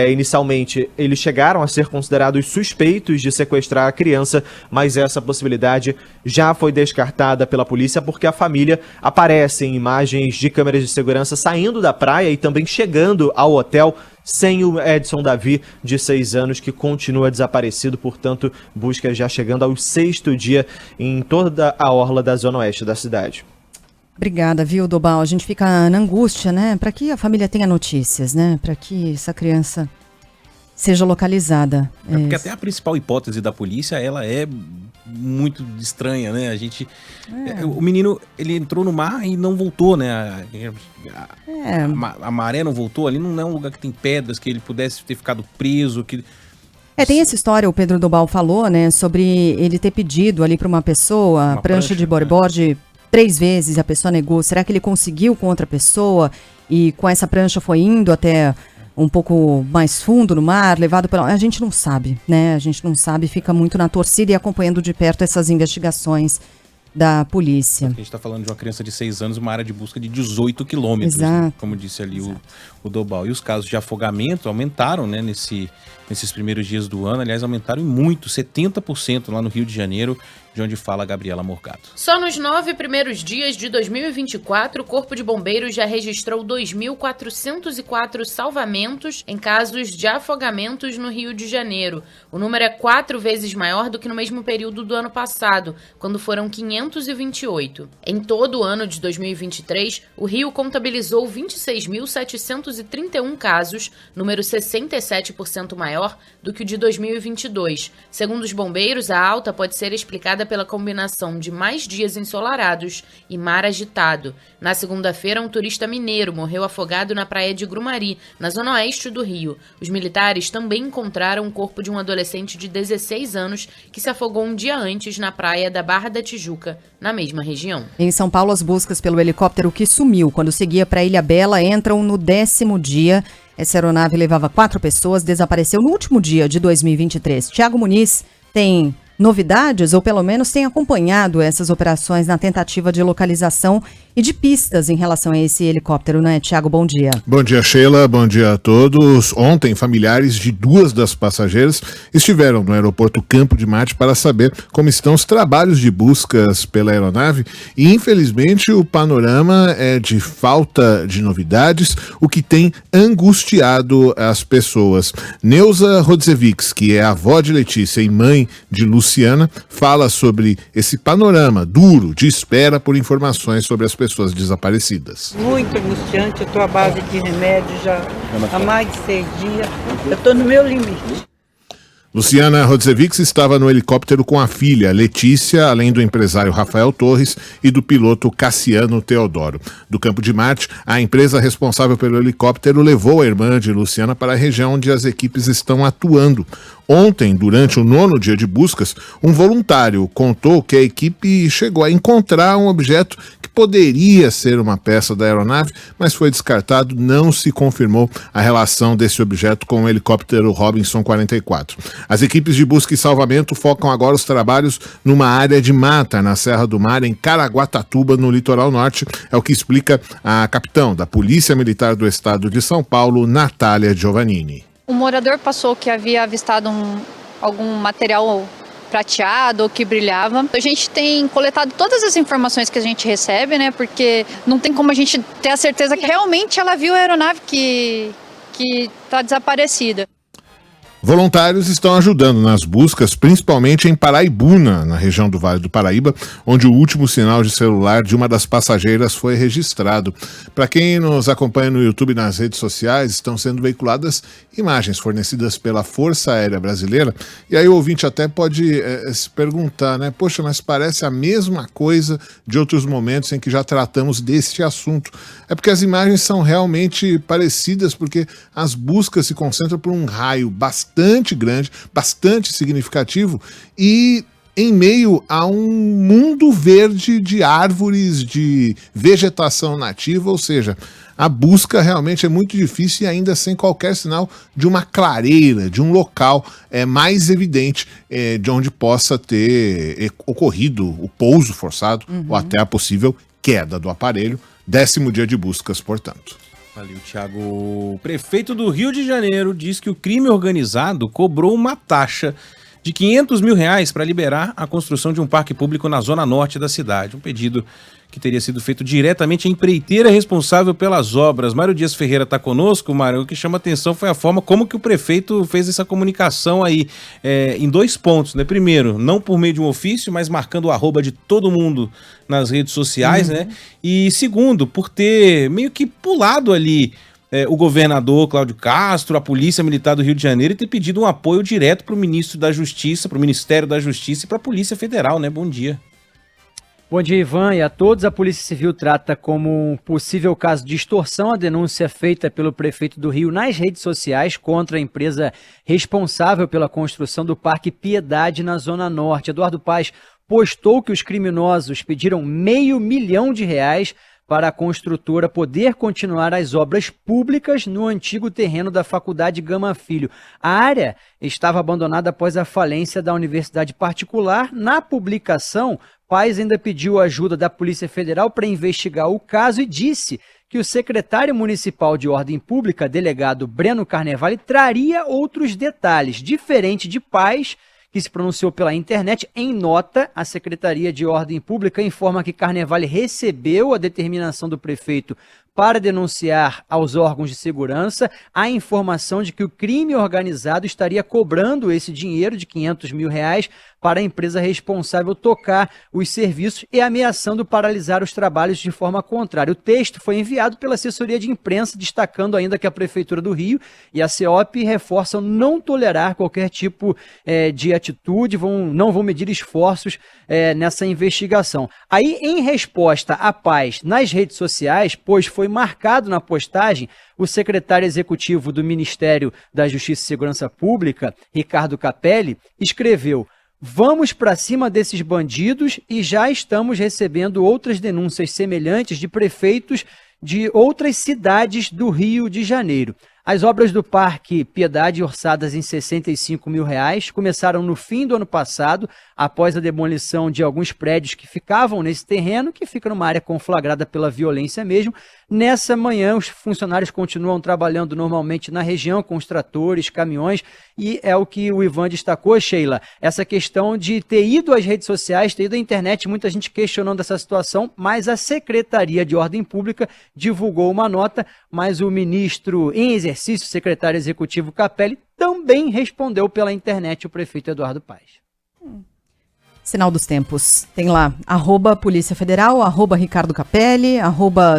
Speaker 17: Inicialmente, eles chegaram a ser considerados suspeitos de sequestrar a criança, mas essa possibilidade já foi descartada pela polícia, porque a família aparece em imagens de câmeras de segurança saindo da praia e também chegando ao hotel sem o Edson Davi, de 6 anos, que continua desaparecido. Portanto, busca já chegando ao 6º dia em toda a orla da zona oeste da cidade.
Speaker 2: Obrigada, viu, Dobal? A gente fica na angústia, né? Para que a família tenha notícias, né? Para que essa criança seja localizada.
Speaker 1: Porque até a principal hipótese da polícia, ela é muito estranha, né? O menino, ele entrou no mar e não voltou, né? A maré não voltou, ali não é um lugar que tem pedras, que ele pudesse ter ficado preso, que...
Speaker 2: Tem essa história, o Pedro Dobal falou, né, sobre ele ter pedido ali para uma pessoa uma prancha de bodyboard 3 vezes, a pessoa negou. Será que ele conseguiu com outra pessoa e com essa prancha foi indo até um pouco mais fundo no mar, levado pela... A gente não sabe, né? A gente não sabe, fica muito na torcida e acompanhando de perto essas investigações da polícia.
Speaker 1: A gente está falando de uma criança de 6 anos, uma área de busca de 18 quilômetros, né? Como disse ali o Dobal. E os casos de afogamento aumentaram, né, nesses primeiros dias do ano. Aliás, aumentaram muito, 70% lá no Rio de Janeiro, de onde fala a Gabriela Morgado.
Speaker 19: Só nos 9 primeiros dias de 2024, o Corpo de Bombeiros já registrou 2.404 salvamentos em casos de afogamentos no Rio de Janeiro. O número é 4 vezes maior do que no mesmo período do ano passado, quando foram 528. Em todo o ano de 2023, o Rio contabilizou 26.731 casos, número 67% maior maior do que o de 2022. Segundo os bombeiros, a alta pode ser explicada pela combinação de mais dias ensolarados e mar agitado. Na segunda-feira, um turista mineiro morreu afogado na praia de Grumari, na zona oeste do Rio. Os militares também encontraram o corpo de um adolescente de 16 anos que se afogou um dia antes na praia da Barra da Tijuca, na mesma região.
Speaker 2: Em São Paulo, as buscas pelo helicóptero que sumiu quando seguia para Ilhabela entram no 10º dia. Essa aeronave levava 4 pessoas, desapareceu no último dia de 2023. Tiago Muniz tem novidades, ou pelo menos tem acompanhado essas operações na tentativa de localização e de pistas em relação a esse helicóptero, né, Tiago? Bom dia.
Speaker 20: Bom dia, Sheila. Bom dia a todos. Ontem, familiares de 2 das passageiras estiveram no aeroporto Campo de Marte para saber como estão os trabalhos de buscas pela aeronave e, infelizmente, o panorama é de falta de novidades, o que tem angustiado as pessoas. Neuza Rodzevics, que é avó de Letícia e mãe de Luciana, fala sobre esse panorama duro de espera por informações sobre as pessoas desaparecidas.
Speaker 21: Muito angustiante, eu estou à base de remédio já há mais de 6 dias, eu estou no meu limite.
Speaker 20: Luciana Rodzevics estava no helicóptero com a filha, Letícia, além do empresário Rafael Torres e do piloto Cassiano Teodoro. Do Campo de Marte, a empresa responsável pelo helicóptero levou a irmã de Luciana para a região onde as equipes estão atuando. Ontem, durante o 9º dia de buscas, um voluntário contou que a equipe chegou a encontrar um objeto que poderia ser uma peça da aeronave, mas foi descartado, não se confirmou a relação desse objeto com o helicóptero Robinson 44. As equipes de busca e salvamento focam agora os trabalhos numa área de mata na Serra do Mar, em Caraguatatuba, no litoral norte, é o que explica a capitã da Polícia Militar do Estado de São Paulo, Natália Giovannini.
Speaker 22: Um morador passou que havia avistado algum material prateado ou que brilhava. A gente tem coletado todas as informações que a gente recebe, né? Porque não tem como a gente ter a certeza que realmente ela viu a aeronave que está desaparecida.
Speaker 20: Voluntários estão ajudando nas buscas, principalmente em Paraibuna, na região do Vale do Paraíba, onde o último sinal de celular de uma das passageiras foi registrado. Para quem nos acompanha no YouTube e nas redes sociais, estão sendo veiculadas imagens fornecidas pela Força Aérea Brasileira. E aí o ouvinte até pode se perguntar, né? Poxa, mas parece a mesma coisa de outros momentos em que já tratamos deste assunto. É porque as imagens são realmente parecidas, porque as buscas se concentram por um raio bastante grande, bastante significativo e em meio a um mundo verde de árvores, de vegetação nativa, ou seja, a busca realmente é muito difícil e ainda sem qualquer sinal de uma clareira, de um local mais evidente de onde possa ter ocorrido o pouso forçado ou até a possível queda do aparelho. 10º dia de buscas, portanto.
Speaker 1: Valeu, Thiago. O prefeito do Rio de Janeiro diz que o crime organizado cobrou uma taxa de R$500 mil para liberar a construção de um parque público na zona norte da cidade. Um pedido que teria sido feito diretamente à empreiteira responsável pelas obras. Mário Dias Ferreira está conosco. Mário, o que chama atenção foi a forma como que o prefeito fez essa comunicação aí em 2 pontos, né? Primeiro, não por meio de um ofício, mas marcando o arroba de todo mundo nas redes sociais, né? E segundo, por ter meio que pulado ali o governador Cláudio Castro, a Polícia Militar do Rio de Janeiro, e ter pedido um apoio direto para o ministro da Justiça, para o Ministério da Justiça e para a Polícia Federal, né? Bom dia.
Speaker 23: Bom dia, Ivan, e a todos. A Polícia Civil trata como um possível caso de extorsão a denúncia feita pelo prefeito do Rio nas redes sociais contra a empresa responsável pela construção do Parque Piedade na Zona Norte. Eduardo Paes postou que os criminosos pediram R$500 mil para a construtora poder continuar as obras públicas no antigo terreno da Faculdade Gama Filho. A área estava abandonada após a falência da universidade particular. Na publicação, Paes ainda pediu ajuda da Polícia Federal para investigar o caso e disse que o secretário municipal de Ordem Pública, delegado Breno Carnevale, traria outros detalhes. Diferente de Paes, que se pronunciou pela internet, em nota, a Secretaria de Ordem Pública informa que Carnevale recebeu a determinação do prefeito para denunciar aos órgãos de segurança a informação de que o crime organizado estaria cobrando esse dinheiro de R$500 mil para a empresa responsável tocar os serviços e ameaçando paralisar os trabalhos de forma contrária. O texto foi enviado pela assessoria de imprensa, destacando ainda que a Prefeitura do Rio e a CEOP reforçam não tolerar qualquer tipo de atitude, não vão medir esforços nessa investigação. Aí, em resposta à paz nas redes sociais, pois foi marcado na postagem, o secretário executivo do Ministério da Justiça e Segurança Pública, Ricardo Capelli, escreveu: "Vamos para cima desses bandidos e já estamos recebendo outras denúncias semelhantes de prefeitos de outras cidades do Rio de Janeiro. As obras do Parque Piedade, orçadas em R$65 mil, começaram no fim do ano passado, após a demolição de alguns prédios que ficavam nesse terreno, que fica numa área conflagrada pela violência mesmo. Nessa manhã, os funcionários continuam trabalhando normalmente na região, com os tratores, caminhões, e é o que o Ivan destacou, Sheila, essa questão de ter ido às redes sociais, ter ido à internet, muita gente questionando essa situação, mas a Secretaria de Ordem Pública divulgou uma nota, mas o ministro em exercício, secretário executivo Capelli, também respondeu pela internet o prefeito Eduardo Paes.
Speaker 2: Sinal dos tempos. Tem lá, @Polícia Federal, @Ricardo Capelli,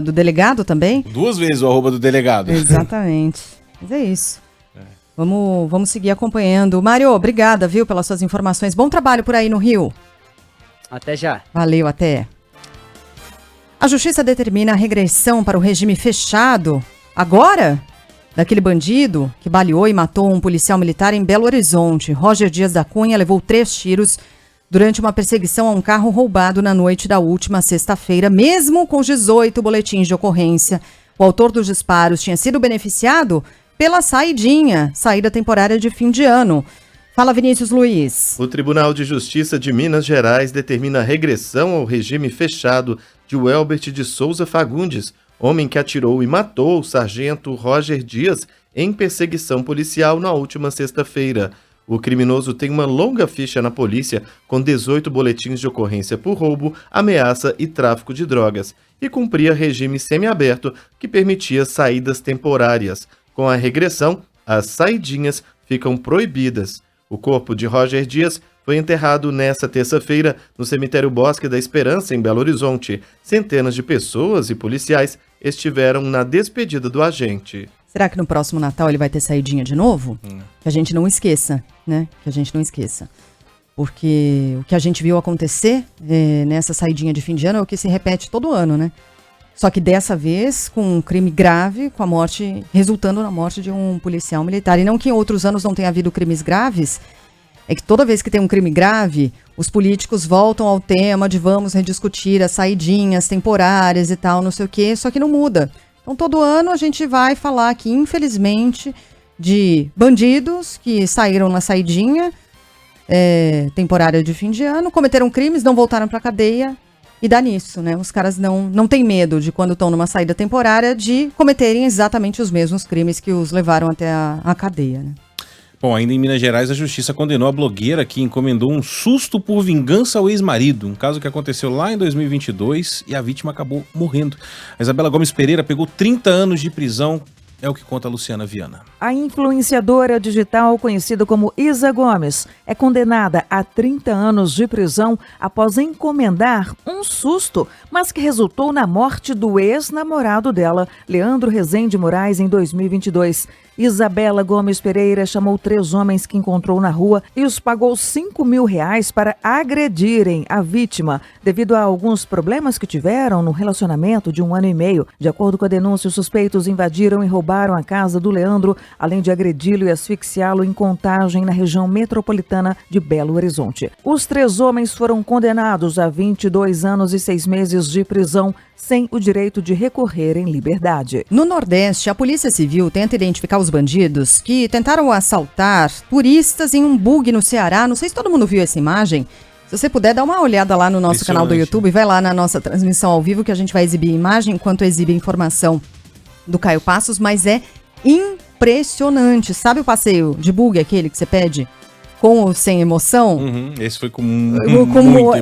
Speaker 2: do delegado também.
Speaker 1: 2 vezes o @ do delegado.
Speaker 2: Exatamente. Mas é isso. Vamos seguir acompanhando. Mário, obrigada, viu, pelas suas informações. Bom trabalho por aí no Rio.
Speaker 23: Até já.
Speaker 2: Valeu, até. A Justiça determina a regressão para o regime fechado, agora, daquele bandido que baleou e matou um policial militar em Belo Horizonte. Roger Dias da Cunha levou 3 tiros durante uma perseguição a um carro roubado na noite da última sexta-feira, mesmo com 18 boletins de ocorrência. O autor dos disparos tinha sido beneficiado pela saída temporária de fim de ano. Fala, Vinícius Luiz.
Speaker 3: O Tribunal de Justiça de Minas Gerais determina a regressão ao regime fechado de Welbert de Souza Fagundes, homem que atirou e matou o sargento Roger Dias em perseguição policial na última sexta-feira. O criminoso tem uma longa ficha na polícia, com 18 boletins de ocorrência por roubo, ameaça e tráfico de drogas, e cumpria regime semiaberto que permitia saídas temporárias. Com a regressão, as saidinhas ficam proibidas. O corpo de Roger Dias foi enterrado nesta terça-feira no cemitério Bosque da Esperança, em Belo Horizonte. Centenas de pessoas e policiais estiveram na despedida do agente.
Speaker 2: Será que no próximo Natal ele vai ter saidinha de novo? Que a gente não esqueça, né? Que a gente não esqueça. Porque o que a gente viu acontecer nessa saidinha de fim de ano é o que se repete todo ano, né? Só que dessa vez com um crime grave, com a morte, resultando na morte de um policial militar. E não que em outros anos não tenha havido crimes graves, é que toda vez que tem um crime grave, os políticos voltam ao tema de vamos rediscutir as saidinhas temporárias e tal, não sei o quê, só que não muda. Então todo ano a gente vai falar aqui, infelizmente, de bandidos que saíram na saidinha temporária de fim de ano, cometeram crimes, não voltaram para a cadeia e dá nisso, né? Os caras não têm medo de, quando estão numa saída temporária, de cometerem exatamente os mesmos crimes que os levaram até a cadeia, né?
Speaker 1: Bom, ainda em Minas Gerais, a justiça condenou a blogueira que encomendou um susto por vingança ao ex-marido. Um caso que aconteceu lá em 2022 e a vítima acabou morrendo. A Isabela Gomes Pereira pegou 30 anos de prisão. É o que conta a Luciana Viana.
Speaker 4: A influenciadora digital, conhecida como Isa Gomes, é condenada a 30 anos de prisão após encomendar um susto, mas que resultou na morte do ex-namorado dela, Leandro Rezende Moraes, em 2022. Isabela Gomes Pereira chamou 3 homens que encontrou na rua e os pagou R$5 mil para agredirem a vítima, devido a alguns problemas que tiveram no relacionamento de 1 ano e meio. De acordo com a denúncia, os suspeitos invadiram e roubaram a casa do Leandro, além de agredi-lo e asfixiá-lo em Contagem, na região metropolitana de Belo Horizonte. Os 3 homens foram condenados a 22 anos e 6 meses de prisão, sem o direito de recorrer em liberdade.
Speaker 2: No Nordeste, a Polícia Civil tenta identificar os bandidos que tentaram assaltar turistas em um bug no Ceará. Não sei se todo mundo viu essa imagem. Se você puder, dá uma olhada lá no nosso canal do YouTube, vai lá na nossa transmissão ao vivo, que a gente vai exibir imagem enquanto exibe a informação do Caio Passos, mas é impressionante. Sabe o passeio de bug, aquele que você pede com ou sem emoção.
Speaker 1: Esse foi com muita emoção.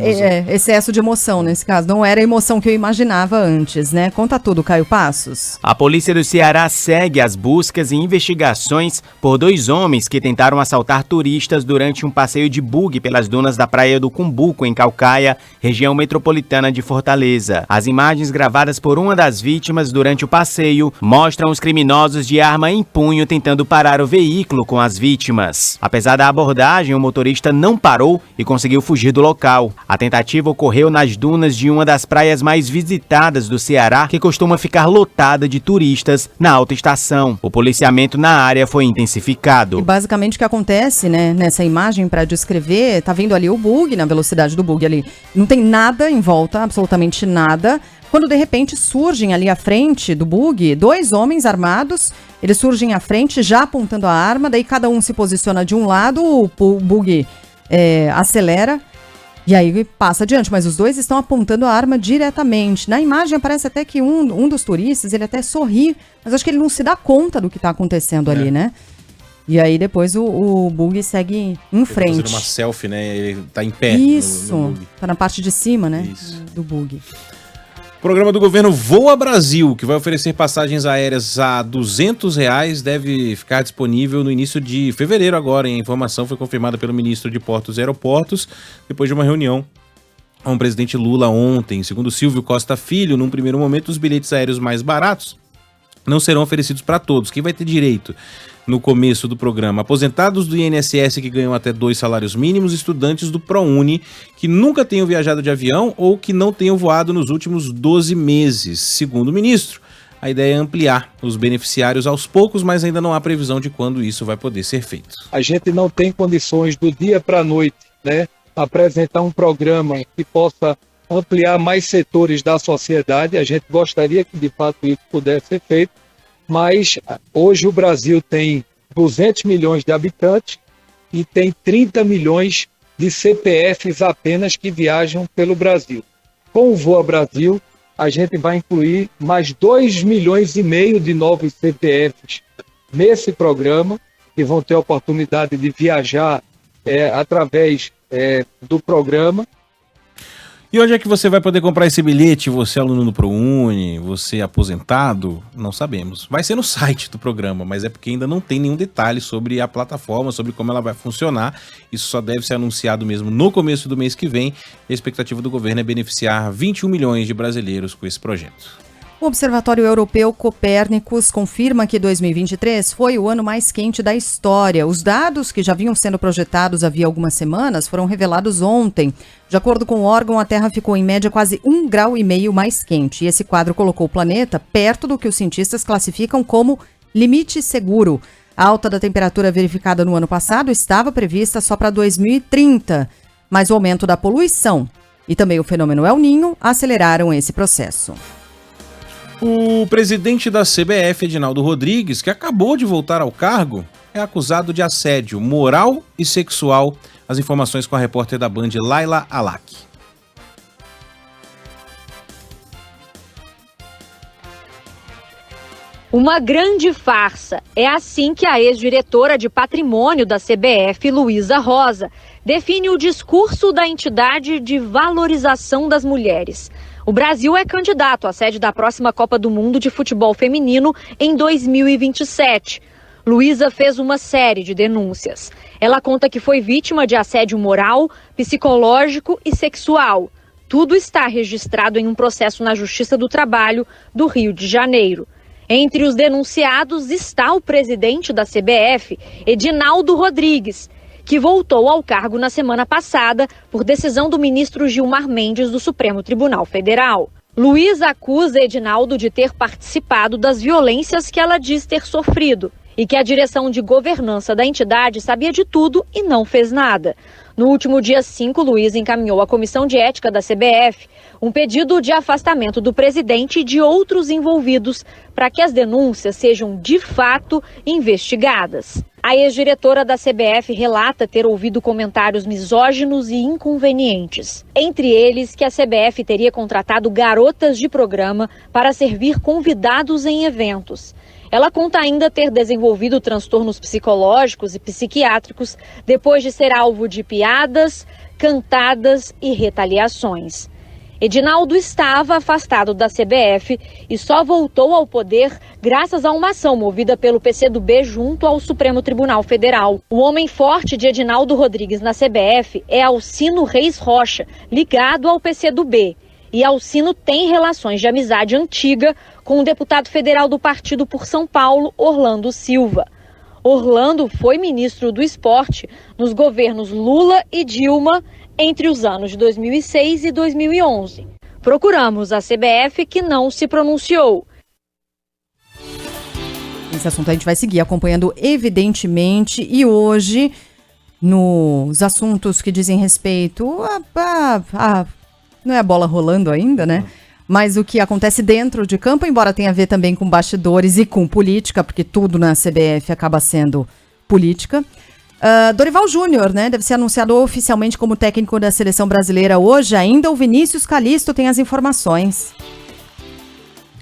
Speaker 2: Excesso de emoção nesse caso. Não era a emoção que eu imaginava antes, né? Conta tudo, Caio Passos.
Speaker 6: A polícia do Ceará segue as buscas e investigações por 2 homens que tentaram assaltar turistas durante um passeio de buggy pelas dunas da Praia do Cumbuco, em Caucaia, região metropolitana de Fortaleza. As imagens gravadas por uma das vítimas durante o passeio mostram os criminosos de arma em punho tentando parar o veículo com as vítimas. Apesar da abordagem, o motorista não parou e conseguiu fugir do local. A tentativa ocorreu nas dunas de uma das praias mais visitadas do Ceará, que costuma ficar lotada de turistas na alta estação. O policiamento na área foi intensificado.
Speaker 2: E basicamente o que acontece, né, nessa imagem para descrever, tá vendo ali o bug, na velocidade do bug ali, não tem nada em volta, absolutamente nada. Quando de repente surgem ali à frente do bug 2 homens armados, eles surgem à frente já apontando a arma, daí cada um se posiciona de um lado, o bug acelera e aí passa adiante, mas os 2 estão apontando a arma diretamente. Na imagem aparece até que um dos turistas, ele até sorri, mas acho que ele não se dá conta do que está acontecendo ali, né? E aí depois o bug segue em frente.
Speaker 1: Fazendo uma selfie, né? Ele tá em pé.
Speaker 2: Isso,
Speaker 1: no bug.
Speaker 2: Tá na parte de cima, né?
Speaker 1: Isso.
Speaker 2: Do bug.
Speaker 1: O programa do governo Voa Brasil, que vai oferecer passagens aéreas a R$200, deve ficar disponível no início de fevereiro agora. A informação foi confirmada pelo ministro de Portos e Aeroportos, depois de uma reunião com o presidente Lula ontem. Segundo Silvio Costa Filho, num primeiro momento, os bilhetes aéreos mais baratos não serão oferecidos para todos. Quem vai ter direito no começo do programa? Aposentados do INSS que ganham até 2 salários mínimos, estudantes do ProUni que nunca tenham viajado de avião ou que não tenham voado nos últimos 12 meses. Segundo o ministro, a ideia é ampliar os beneficiários aos poucos, mas ainda não há previsão de quando isso vai poder ser feito.
Speaker 7: A gente não tem condições do dia para a noite, né, apresentar um programa que possa ampliar mais setores da sociedade. A gente gostaria que de fato isso pudesse ser feito, mas hoje o Brasil tem 200 milhões de habitantes e tem 30 milhões de CPFs apenas que viajam pelo Brasil. Com o Voa Brasil, a gente vai incluir mais 2,5 milhões de novos CPFs nesse programa, que vão ter a oportunidade de viajar através do programa.
Speaker 1: E onde é que você vai poder comprar esse bilhete? Você é aluno do ProUni, você é aposentado? Não sabemos. Vai ser no site do programa, mas é porque ainda não tem nenhum detalhe sobre a plataforma, sobre como ela vai funcionar. Isso só deve ser anunciado mesmo no começo do mês que vem. A expectativa do governo é beneficiar 21 milhões de brasileiros com esse projeto.
Speaker 2: O Observatório Europeu Copérnicos confirma que 2023 foi o ano mais quente da história. Os dados que já vinham sendo projetados havia algumas semanas foram revelados ontem. De acordo com o órgão, a Terra ficou em média quase 1,5 graus mais quente. E esse quadro colocou o planeta perto do que os cientistas classificam como limite seguro. A alta da temperatura verificada no ano passado estava prevista só para 2030, mas o aumento da poluição e também o fenômeno El Niño aceleraram esse processo.
Speaker 1: O presidente da CBF, Edinaldo Rodrigues, que acabou de voltar ao cargo, é acusado de assédio moral e sexual. As informações com a repórter da Band, Laila Alak.
Speaker 8: Uma grande farsa. É assim que a ex-diretora de patrimônio da CBF, Luísa Rosa, define o discurso da entidade de valorização das mulheres. O Brasil é candidato à sede da próxima Copa do Mundo de Futebol Feminino em 2027. Luísa fez uma série de denúncias. Ela conta que foi vítima de assédio moral, psicológico e sexual. Tudo está registrado em um processo na Justiça do Trabalho do Rio de Janeiro. Entre os denunciados está o presidente da CBF, Edinaldo Rodrigues, que voltou ao cargo na semana passada por decisão do ministro Gilmar Mendes do Supremo Tribunal Federal. Luísa acusa Edinaldo de ter participado das violências que ela diz ter sofrido e que a direção de governança da entidade sabia de tudo e não fez nada. No último dia 5, Luísa encaminhou à Comissão de Ética da CBF um pedido de afastamento do presidente e de outros envolvidos para que as denúncias sejam de fato investigadas. A ex-diretora da CBF relata ter ouvido comentários misóginos e inconvenientes. Entre eles, que a CBF teria contratado garotas de programa para servir convidados em eventos. Ela conta ainda ter desenvolvido transtornos psicológicos e psiquiátricos depois de ser alvo de piadas, cantadas e retaliações. Edinaldo estava afastado da CBF e só voltou ao poder graças a uma ação movida pelo PCdoB junto ao Supremo Tribunal Federal. O homem forte de Edinaldo Rodrigues na CBF é Alcino Reis Rocha, ligado ao PCdoB. E Alcino tem relações de amizade antiga com o deputado federal do partido por São Paulo, Orlando Silva. Orlando foi ministro do Esporte nos governos Lula e Dilma entre os anos de 2006 e 2011. Procuramos a CBF, que não se pronunciou.
Speaker 2: Esse assunto a gente vai seguir acompanhando, evidentemente, e hoje, nos assuntos que dizem respeito não é a bola rolando ainda, né? Mas o que acontece dentro de campo, embora tenha a ver também com bastidores e com política, porque tudo na CBF acaba sendo política. Dorival Júnior, né? Deve ser anunciado oficialmente como técnico da seleção brasileira hoje. Ainda o Vinícius Calixto tem as informações.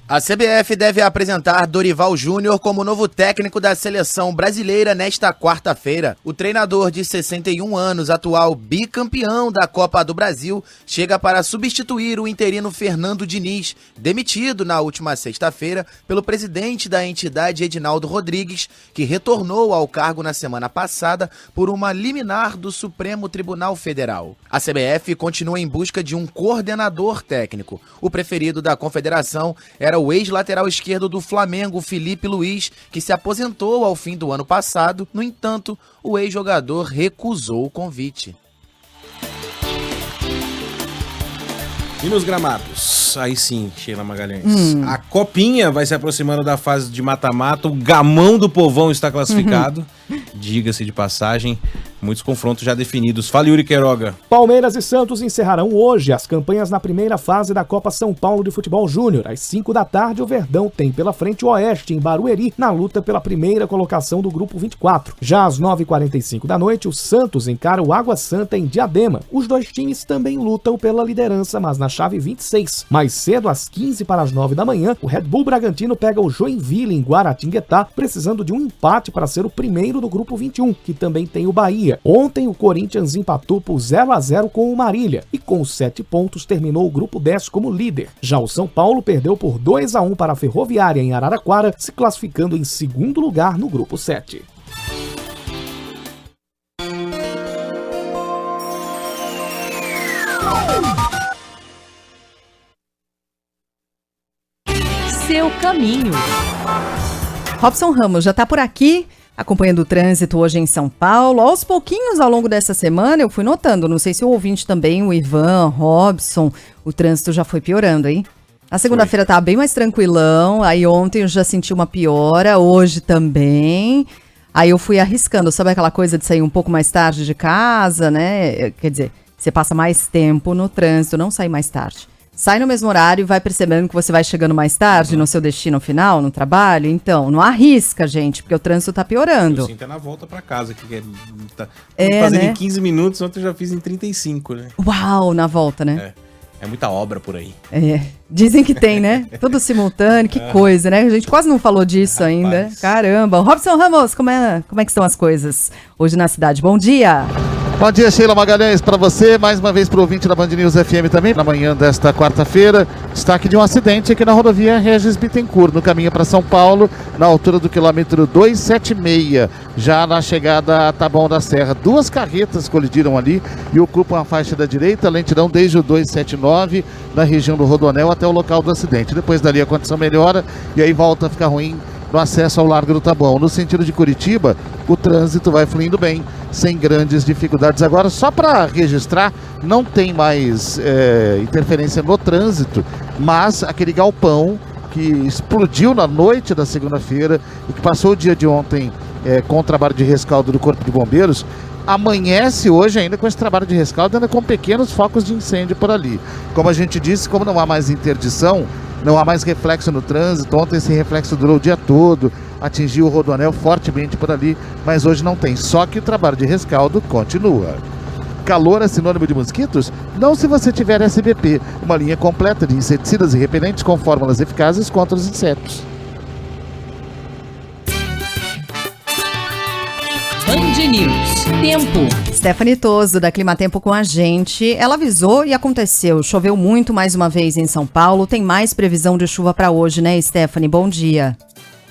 Speaker 5: A CBF deve apresentar Dorival Júnior como novo técnico da seleção brasileira nesta quarta-feira. O treinador de 61 anos, atual bicampeão da Copa do Brasil, chega para substituir o interino Fernando Diniz, demitido na última sexta-feira pelo presidente da entidade Edinaldo Rodrigues, que retornou ao cargo na semana passada por uma liminar do Supremo Tribunal Federal. A CBF continua em busca de um coordenador técnico. O preferido da confederação era o ex-lateral esquerdo do Flamengo, Felipe Luiz, que se aposentou ao fim do ano passado. No entanto, o ex-jogador recusou o convite.
Speaker 1: E nos gramados? Aí sim, Sheila Magalhães. A Copinha vai se aproximando da fase de mata-mata. O gamão do povão está classificado. Diga-se de passagem, muitos confrontos já definidos. Fala, Yuri Queiroga.
Speaker 9: Palmeiras e Santos encerrarão hoje as campanhas na primeira fase da Copa São Paulo de Futebol Júnior. Às 5 da tarde, o Verdão tem pela frente o Oeste, em Barueri, na luta pela primeira colocação do Grupo 24. Já às 9h45 da noite, o Santos encara o Água Santa em Diadema. Os dois times também lutam pela liderança, mas na chave 26. Mais cedo, às 8h45 da manhã, o Red Bull Bragantino pega o Joinville, em Guaratinguetá, precisando de um empate para ser o primeiro do Grupo 21, que também tem o Bahia. Ontem, o Corinthians empatou por 0-0 com o Marília e, com 7 pontos, terminou o Grupo 10 como líder. Já o São Paulo perdeu por 2-1 para a Ferroviária em Araraquara, se classificando em segundo lugar no Grupo 7.
Speaker 2: Seu caminho. Robson Ramos já está por aqui, acompanhando o trânsito hoje em São Paulo. Aos pouquinhos, ao longo dessa semana, eu fui notando, não sei se o ouvinte também, o Ivan, Robson, o trânsito já foi piorando, hein? Na segunda-feira estava bem mais tranquilão, aí ontem eu já senti uma piora, hoje também. Aí eu fui arriscando, sabe aquela coisa de sair um pouco mais tarde de casa, né? Quer dizer, você passa mais tempo no trânsito, não sai mais tarde. Sai no mesmo horário e vai percebendo que você vai chegando mais tarde no seu destino final, no trabalho. Então, não arrisca, gente, porque o trânsito tá piorando.
Speaker 1: Eu sinto na volta pra casa, que tá fazendo
Speaker 2: né?
Speaker 1: em 15 minutos, ontem eu já fiz em 35, né?
Speaker 2: Uau, na volta, né?
Speaker 1: É muita obra por aí.
Speaker 2: Dizem que tem, né? Tudo simultâneo, que coisa, né? A gente quase não falou disso ainda. Caramba. Robson Ramos, como é que estão as coisas hoje na cidade? Bom dia!
Speaker 10: Bom dia, Sheila Magalhães, para você, mais uma vez para o ouvinte da Band News FM também, na manhã desta quarta-feira, destaque de um acidente aqui na rodovia Regis Bittencourt, no caminho para São Paulo, na altura do quilômetro 276, já na chegada a Taboão da Serra. 2 carretas colidiram ali e ocupam a faixa da direita, lentidão desde o 279, na região do Rodoanel até o local do acidente. Depois dali a condição melhora e aí volta a ficar ruim no acesso ao Largo do Taboão. No sentido de Curitiba, o trânsito vai fluindo bem, sem grandes dificuldades. Agora, só para registrar, não tem mais interferência no trânsito, mas aquele galpão que explodiu na noite da segunda-feira e que passou o dia de ontem com o trabalho de rescaldo do Corpo de Bombeiros, amanhece hoje ainda com esse trabalho de rescaldo, ainda com pequenos focos de incêndio por ali. Como a gente disse, como não há mais interdição, não há mais reflexo no trânsito. Ontem esse reflexo durou o dia todo, atingiu o Rodoanel fortemente por ali, mas hoje não tem. Só que o trabalho de rescaldo continua. Calor é sinônimo de mosquitos? Não se você tiver SBP, uma linha completa de inseticidas e repelentes com fórmulas eficazes contra os insetos.
Speaker 11: Band News. Tempo.
Speaker 2: Stephanie Toso, da Climatempo, com a gente. Ela avisou e aconteceu. Choveu muito mais uma vez em São Paulo. Tem mais previsão de chuva para hoje, né, Stephanie? Bom dia.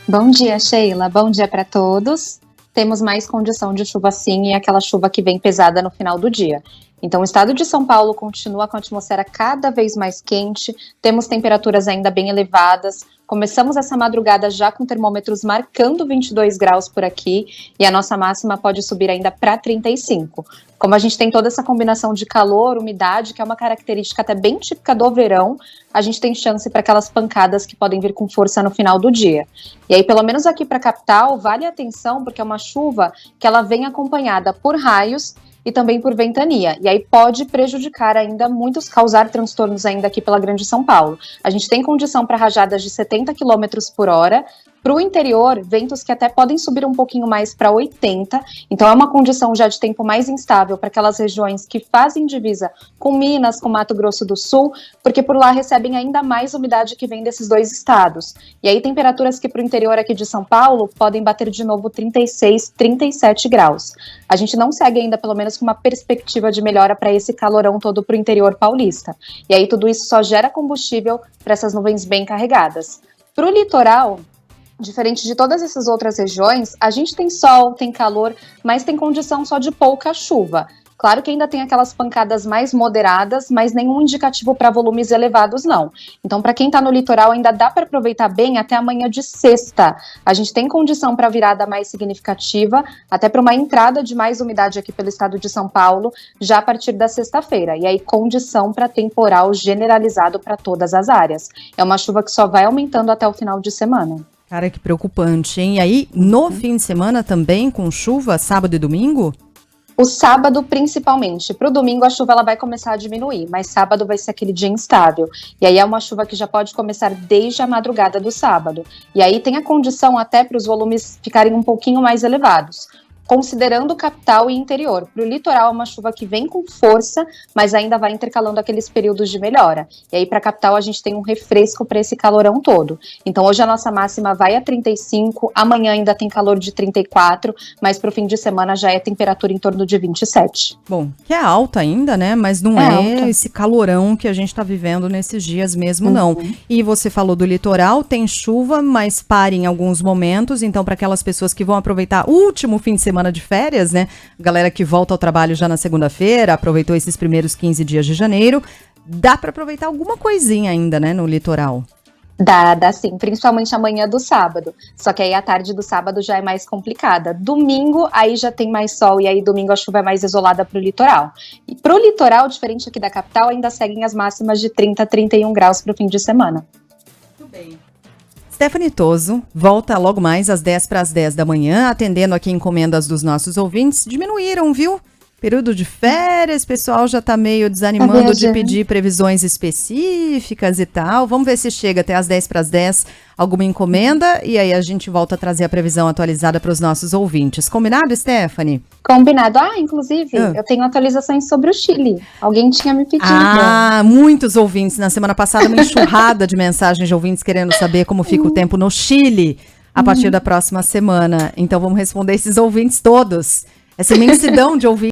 Speaker 12: Bom dia, Sheila. Bom dia para todos. Temos mais condição de chuva sim, e aquela chuva que vem pesada no final do dia. Então, o estado de São Paulo continua com a atmosfera cada vez mais quente, temos temperaturas ainda bem elevadas, começamos essa madrugada já com termômetros marcando 22 graus por aqui, e a nossa máxima pode subir ainda para 35. Como a gente tem toda essa combinação de calor, umidade, que é uma característica até bem típica do verão, a gente tem chance para aquelas pancadas que podem vir com força no final do dia. E aí, pelo menos aqui para a capital, vale a atenção, porque é uma chuva que ela vem acompanhada por raios e também por ventania, e aí pode prejudicar ainda muitos, causar transtornos ainda aqui pela Grande São Paulo. A gente tem condição para rajadas de 70 km por hora, para o interior, ventos que até podem subir um pouquinho mais para 80, então é uma condição já de tempo mais instável para aquelas regiões que fazem divisa com Minas, com Mato Grosso do Sul, porque por lá recebem ainda mais umidade que vem desses dois estados. E aí temperaturas que para o interior aqui de São Paulo podem bater de novo 36, 37 graus. A gente não segue ainda, pelo menos, com uma perspectiva de melhora para esse calorão todo para o interior paulista. E aí tudo isso só gera combustível para essas nuvens bem carregadas. Para o litoral, diferente de todas essas outras regiões, a gente tem sol, tem calor, mas tem condição só de pouca chuva. Claro que ainda tem aquelas pancadas mais moderadas, mas nenhum indicativo para volumes elevados, não. Então, para quem está no litoral, ainda dá para aproveitar bem até amanhã de sexta. A gente tem condição para virada mais significativa, até para uma entrada de mais umidade aqui pelo estado de São Paulo, já a partir da sexta-feira. E aí, condição para temporal generalizado para todas as áreas. É uma chuva que só vai aumentando até o final de semana.
Speaker 2: Cara, que preocupante, hein? E aí, no fim de semana também, com chuva, sábado e domingo?
Speaker 12: O sábado, principalmente. Para o domingo, a chuva ela vai começar a diminuir, mas sábado vai ser aquele dia instável. E aí é uma chuva que já pode começar desde a madrugada do sábado. E aí tem a condição até para os volumes ficarem um pouquinho mais elevados, considerando capital e interior. Para o litoral é uma chuva que vem com força, mas ainda vai intercalando aqueles períodos de melhora. E aí para a capital a gente tem um refresco para esse calorão todo. Então hoje a nossa máxima vai a 35, amanhã ainda tem calor de 34, mas para o fim de semana já é temperatura em torno de 27.
Speaker 2: Bom, que é alta ainda, né? Mas não é esse calorão que a gente está vivendo nesses dias mesmo, não. E você falou do litoral, tem chuva, mas para em alguns momentos. Então para aquelas pessoas que vão aproveitar o último fim de semana de férias, né? Galera que volta ao trabalho já na segunda-feira, aproveitou esses primeiros 15 dias de janeiro. Dá para aproveitar alguma coisinha ainda, né, no litoral?
Speaker 12: Dá sim, principalmente amanhã do sábado. Só que aí a tarde do sábado já é mais complicada. Domingo, aí já tem mais sol e aí domingo a chuva é mais isolada para o litoral. E para o litoral, diferente aqui da capital, ainda seguem as máximas de 30 a 31 graus para o fim de semana.
Speaker 2: Muito bem. Stephanie Toso volta logo mais às 10 para as 10 da manhã, atendendo aqui encomendas dos nossos ouvintes. Diminuíram, viu? Período de férias, pessoal já tá meio desanimando de pedir previsões específicas e tal. Vamos ver se chega até às 10 para as 10 alguma encomenda e aí a gente volta a trazer a previsão atualizada para os nossos ouvintes. Combinado, Stephanie?
Speaker 12: Combinado. Inclusive, eu tenho atualizações sobre o Chile. Alguém tinha me pedido.
Speaker 2: Muitos ouvintes. Na semana passada, uma enxurrada de mensagens de ouvintes querendo saber como fica o tempo no Chile a partir da próxima semana. Então, vamos responder esses ouvintes todos. Essa imensidão de ouvintes.